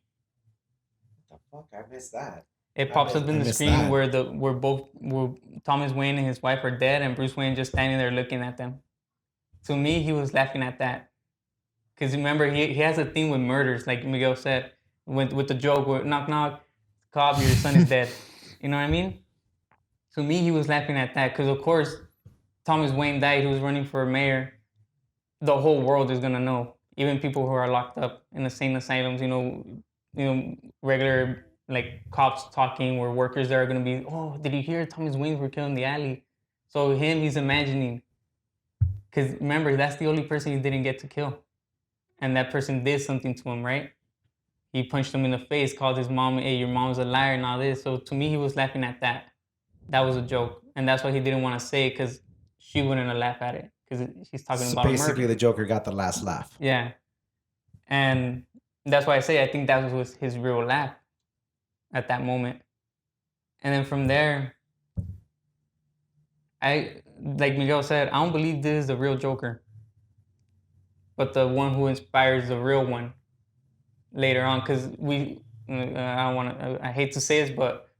What the fuck? I missed that. It pops up in the screen where Thomas Wayne and his wife are dead and Bruce Wayne just standing there looking at them. To me, he was laughing at that. Because remember, he has a thing with murders, like Miguel said, with the joke where knock knock, cop, your son is dead. You know what I mean? To me, he was laughing at that because of course, Thomas Wayne died. He was running for mayor. The whole world is gonna know, even people who are locked up in insane asylums. Regular like cops talking, where workers there are gonna be. Oh, did you hear Thomas Wayne were killed in the alley? So he's imagining, because remember that's the only person he didn't get to kill, and that person did something to him, right? He punched him in the face, called his mom, "Hey, your mom's a liar," and all this. So to me, he was laughing at that. That was a joke, and that's why he didn't want to say it, because she wouldn't have laughed at it. Because she's talking about basically murder. the Joker got the last laugh. Yeah. And that's why I say I think that was his real laugh at that moment. And then from there, like Miguel said, I don't believe this is the real Joker, but the one who inspires the real one later on. Because I hate to say this, but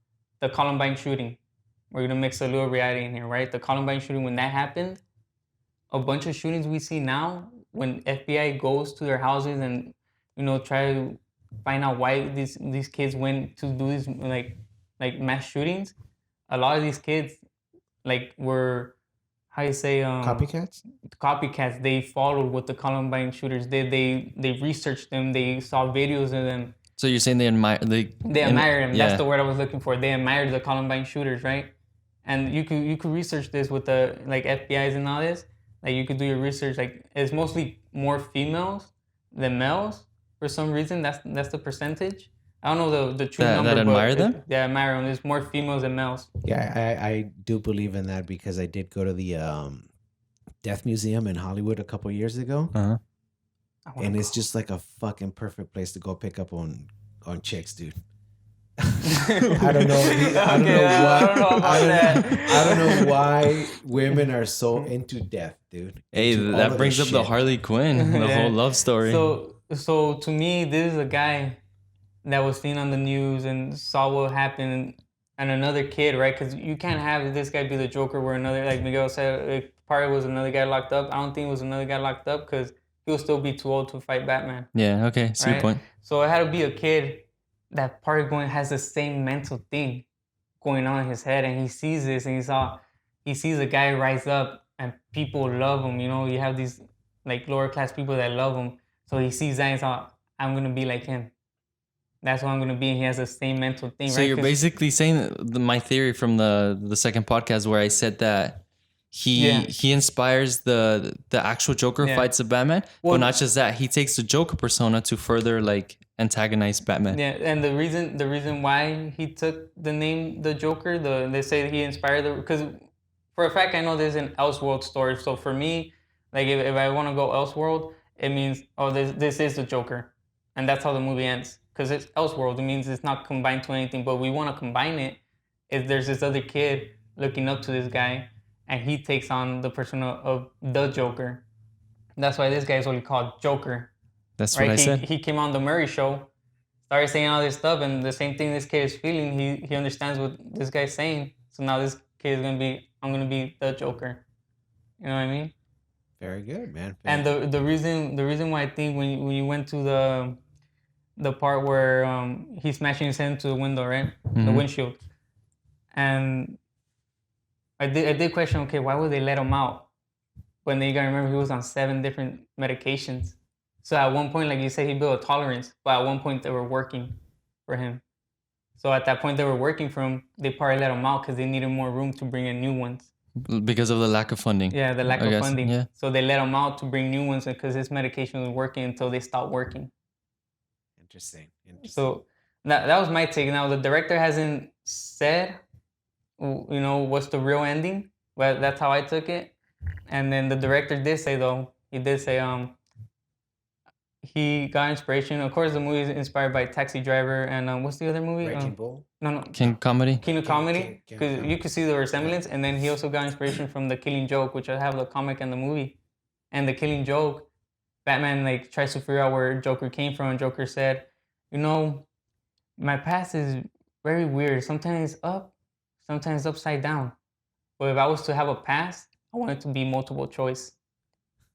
the Columbine shooting, we're going to mix a little reality in here, right? The Columbine shooting, when that happened, a bunch of shootings we see now, when FBI goes to their houses and try to find out why these kids went to do these like mass shootings, a lot of these kids were, how you say, copycats. They followed what the Columbine shooters did. They researched them. They saw videos of them. So you're saying they admire admired him. Yeah. That's the word I was looking for. They admired the Columbine shooters, right? And you could research this with the like FBI's and all this. Like you could do your research. Like it's mostly more females than males for some reason. That's the percentage. I don't know the true That number, admire but them? they admire them. There's more females than males. Yeah, I do believe in that because I did go to the Death Museum in Hollywood a couple years ago, Uh-huh. and it's just like a fucking perfect place to go pick up on chicks, dude. I don't know. I don't know why. I don't know about that. I don't know why women are so into death, dude. Hey, Into all that of brings this up the shit. Harley Quinn, the Yeah. whole love story. So to me, this is a guy that was seen on the news and saw what happened, and another kid, right? Because you can't have this guy be the Joker where another, like Miguel said, it probably was another guy locked up. I don't think it was another guy locked up because he'll still be too old to fight Batman. Yeah, okay, see your Right? point. So it had to be a kid that probably has the same mental thing going on in his head, and he sees this, and he sees a guy rise up, and people love him. You know, you have these like lower class people that love him. So he sees that and he's I'm gonna be like him. That's what I'm gonna be. And he has the same mental thing, So right? you're 'Cause- basically saying my theory from the second podcast where I said that he inspires the actual Joker Yeah. fights of Batman, Well- but not just that, he takes the Joker persona to further like antagonize Batman. Yeah, and the reason why he took the name the Joker, they say he inspired because for a fact I know there's an Elseworld story. So for me, like if I want to go Elseworld, it means this is the Joker, and that's how the movie ends because it's Elseworld. It means it's not combined to anything, but we want to combine it. If there's this other kid looking up to this guy, and he takes on the persona of the Joker. That's why this guy is only called Joker. That's Right? what I said. He came on the Murray show, started saying all this stuff, and the same thing this kid is feeling. He understands what this guy's saying. So now this kid is I'm gonna be the Joker. You know what I mean? Very good, man. And the reason why I think when you went to the part where he's smashing his head into the window, right? The windshield. And I did question, okay, why would they let him out? When you gotta remember he was on 7 different medications. So at one point, like you said, he built a tolerance, but at one point they were working for him. So at that point they were working for him, they probably let him out because they needed more room to bring in new ones. Because of the lack of funding. Yeah, the lack I of guess, funding. yeah. So they let him out to bring new ones because his medication was working until they stopped working. Interesting. So that was my take. Now the director hasn't said, you know, what's the real ending, but that's how I took it. And then the director did say he got inspiration. Of course, the movie is inspired by Taxi Driver and what's the other movie? Wrecking Ball. No, King Comedy. King of Comedy, King because Comedy. you could see the resemblance. And then he also got inspiration from The Killing Joke, which I have the comic and the movie. And The Killing Joke, Batman like tries to figure out where Joker came from, and Joker said, you know, my past is very weird. Sometimes up, sometimes upside down. But if I was to have a past, I want it to be multiple choice.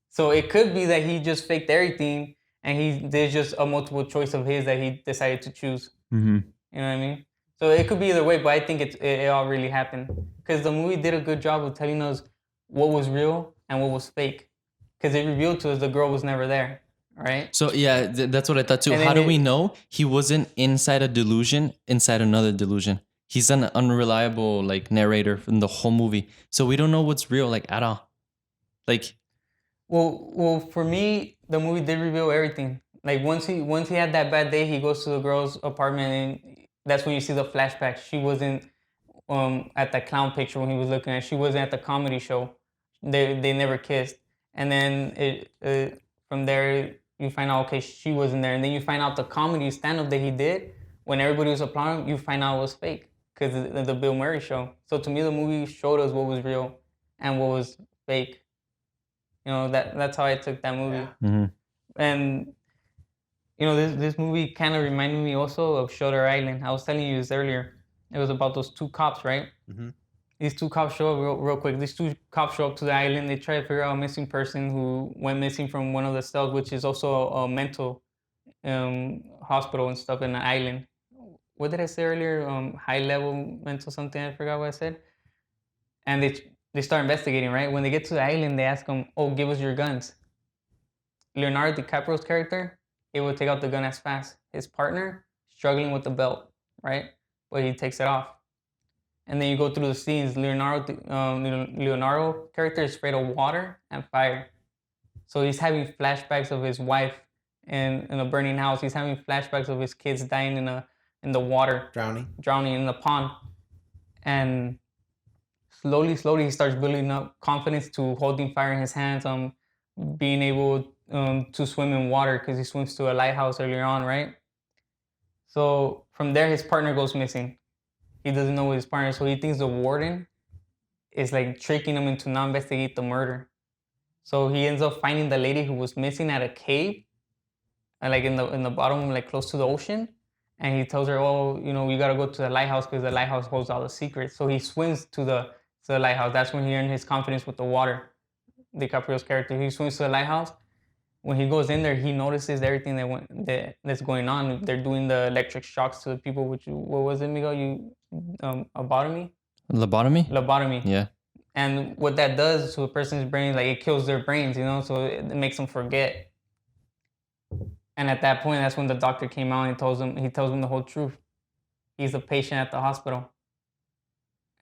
So it could be that he just faked everything and he did just a multiple choice of his that he decided to choose. Mm-hmm. You know what I mean? So it could be either way, but I think it all really happened. Because the movie did a good job of telling us what was real and what was fake. Because it revealed to us the girl was never there, right? So yeah, that's what I thought too. And How then do we know he wasn't inside a delusion, inside another delusion? He's an unreliable like narrator from the whole movie. So we don't know what's real like at all. Like Well, for me, the movie did reveal everything. Like once he had that bad day, he goes to the girl's apartment, and that's when you see the flashback. She wasn't at that clown picture when he was looking at. She wasn't at the comedy show. They never kissed, and then from there you find out okay she wasn't there, and then you find out the comedy stand up that he did when everybody was applauding. You find out it was fake because of the Bill Murray show. So to me, the movie showed us what was real and what was fake. You know, that's how I took that movie. mm-hmm. And you know, this movie kind of reminded me also of Shutter Island. I was telling you this earlier. It was about those 2 cops, right? Mm-hmm. These 2 cops show up real quick. These 2 cops show up to the island. They try to figure out a missing person who went missing from one of the cells, which is also a mental hospital and stuff in the island. What did I say earlier? High level mental something. I forgot what I said. And they start investigating, right? When they get to the island, they ask them, "Oh, give us your guns." Leonardo DiCaprio's character, he would take out the gun as fast. His partner, struggling with the belt, right? But he takes it off. And then you go through the scenes. Leonardo character is afraid of water and fire. So he's having flashbacks of his wife in a burning house. He's having flashbacks of his kids dying in the water, drowning in the pond. And slowly he starts building up confidence to holding fire in his hands, being able to swim in water because he swims to a lighthouse earlier on, right? So from there, his partner goes missing. He doesn't know his partner, so he thinks the warden is like tricking him into not investigate the murder. So he ends up finding the lady who was missing at a cave, like in the bottom, like close to the ocean. And he tells her, "Oh, we gotta go to the lighthouse because the lighthouse holds all the secrets." So he swims to the lighthouse. That's when he earned his confidence with the water. DiCaprio's character, he swims to the lighthouse. When he goes in there, he notices everything that's going on. They're doing the electric shocks to the people. Which what was it, Miguel? Lobotomy. Lobotomy? Yeah. And what that does to a person's brain, like it kills their brains, so it makes them forget. And at that point, that's when the doctor came out and he tells him the whole truth. He's a patient at the hospital.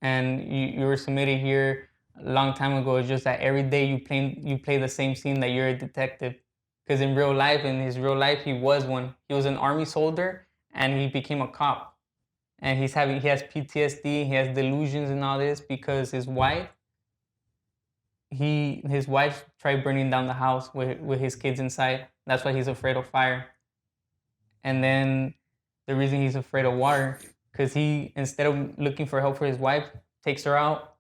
And you were submitted here a long time ago. It's just that every day you play the same scene that you're a detective. Because in his real life, he was one. He was an army soldier and he became a cop. And he has PTSD, he has delusions and all this because his wife tried burning down the house with his kids inside. That's why he's afraid of fire. And then the reason he's afraid of water, because he, instead of looking for help for his wife, takes her out,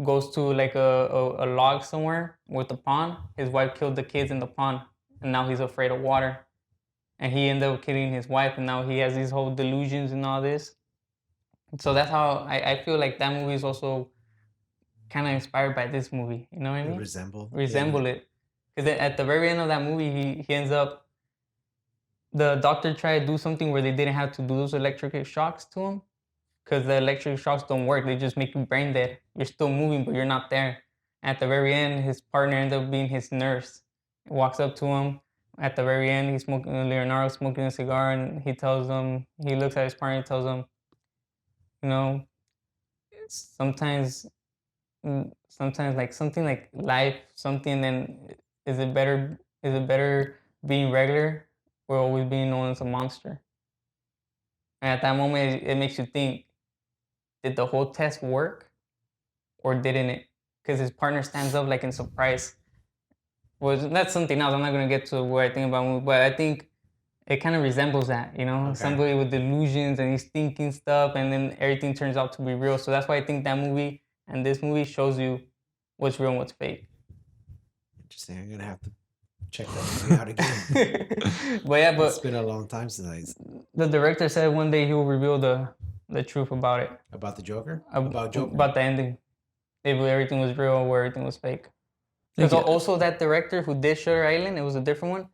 goes to like a log somewhere with a pond. His wife killed the kids in the pond, and now he's afraid of water. And he ended up killing his wife, and now he has these whole delusions and all this. So that's how I feel like that movie is also kind of inspired by this movie. You know what I mean? Resemble it. Because at the very end of that movie, he ends up, the doctor tried to do something where they didn't have to do those electric shocks to him. Because the electric shocks don't work. They just make you brain dead. You're still moving, but you're not there. At the very end, his partner ended up being his nurse. He walks up to him. At the very end, Leonardo smoking a cigar, and he looks at his partner and tells him, sometimes like something like life, then is it better being regular or always being known as a monster? And at that moment, it makes you think, did the whole test work or didn't it? Because his partner stands up like in surprise. Well, that's something else. I'm not going to get to what I think about movie, but I think it kind of resembles that, Okay. Somebody with delusions and he's thinking stuff and then everything turns out to be real. So that's why I think that movie and this movie shows you what's real and what's fake. Interesting. I'm going to have to check that movie out again. But it's been a long time since the director said one day he will reveal the truth about it. About the Joker? About the ending. If everything was real or everything was fake. Because also that director who did Shutter Island, it was a different one.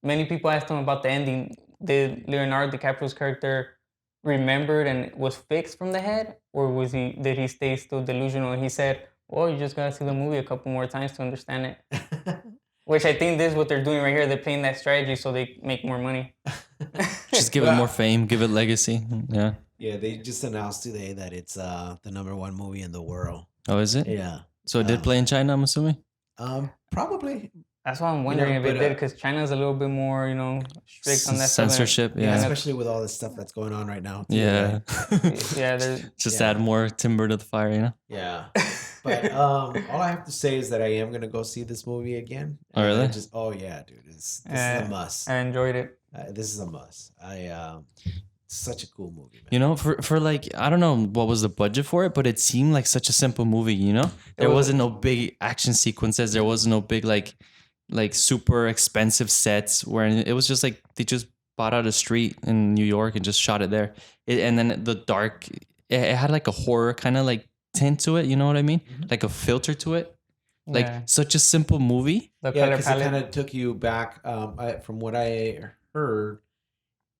Many people asked him about the ending. Did Leonardo DiCaprio's character remembered and was fixed from the head? Or did he stay still delusional? And he said, well, you just got to see the movie a couple more times to understand it. Which I think this is what they're doing right here. They're playing that strategy so they make more money. Just give it more fame, give it legacy. Yeah. Yeah, they just announced today that it's the #1 movie in the world. Oh, is it? Yeah. So it did play in China, I'm assuming? Probably. That's why I'm wondering if it did, because China's a little bit more, strict on that censorship. Stuff. Yeah, especially with all this stuff that's going on right now. Too, yeah. Right? Yeah. Just add more timber to the fire, Yeah. But all I have to say is that I am gonna go see this movie again. Oh, really? Oh yeah, dude. This is a must. I enjoyed it. This is a must. Such a cool movie, man. For like, I don't know what was the budget for it, but it seemed like such a simple movie, There wasn't no big action sequences. There wasn't no big like super expensive sets where it was just like they just bought out a street in New York and just shot it there. And then the dark, it had like a horror kind of like tint to it. You know what I mean? Mm-hmm. Like a filter to it. Like such a simple movie. Because it kind of took you back. From what I heard,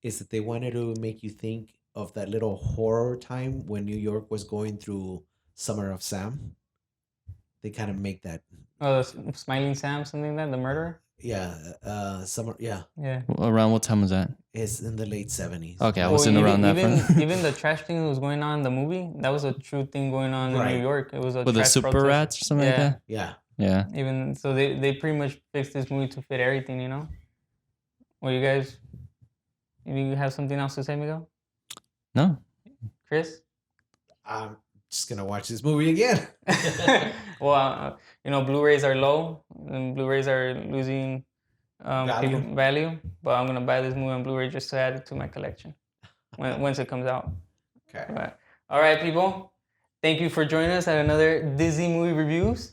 is that they wanted to make you think of that little horror time when New York was going through Summer of Sam. They kind of make that. Oh, Smiling Sam, something like that, the murderer? Summer. Yeah, Yeah. Around what time was that? it's in the late 70s. Okay, I Well, wasn't around that even front. even the trash thing that was going on in the movie, that was a true thing going on in New Right. York. It was a With the trash super protest. rats or something like Yeah. that. Yeah. Yeah. Even so, they pretty much fixed this movie to fit everything, you know. Well, you have something else to say, Miguel? No. Chris? I'm just gonna watch this movie again. Well, you know, Blu-rays are low and Blu-rays are losing value. But I'm gonna buy this movie on Blu-ray just to add it to my collection once it comes out. Okay. But, all right, people. Thank you for joining us at another Disney movie reviews.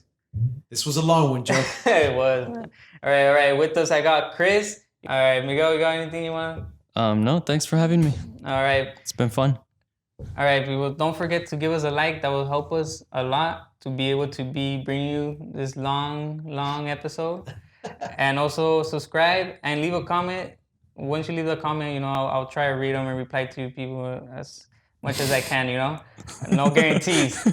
This was a long one, Joe. It was, man. All right. With us, I got Chris. All right, Miguel, you got anything you want? No, thanks for having me. All right. It's been fun. All right, people, don't forget to give us a like. That will help us a lot to be able to bring you this long episode. And also subscribe and leave a comment. Once you leave the comment, you know, I'll try to read them and reply to people as much as I can, you know. No guarantees.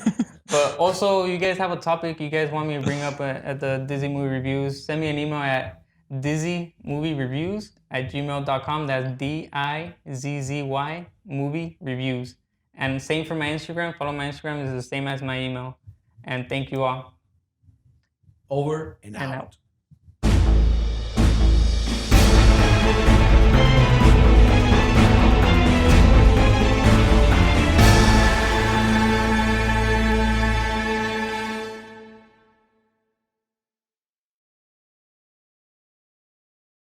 But also, you guys have a topic you guys want me to bring up at the Disney Movie Reviews, send me an email at dizzymoviereviews@gmail.com. That's DIZZY movie reviews. And same for my Instagram. Follow my Instagram. It's the same as my email. And thank you all. Over and And out. out.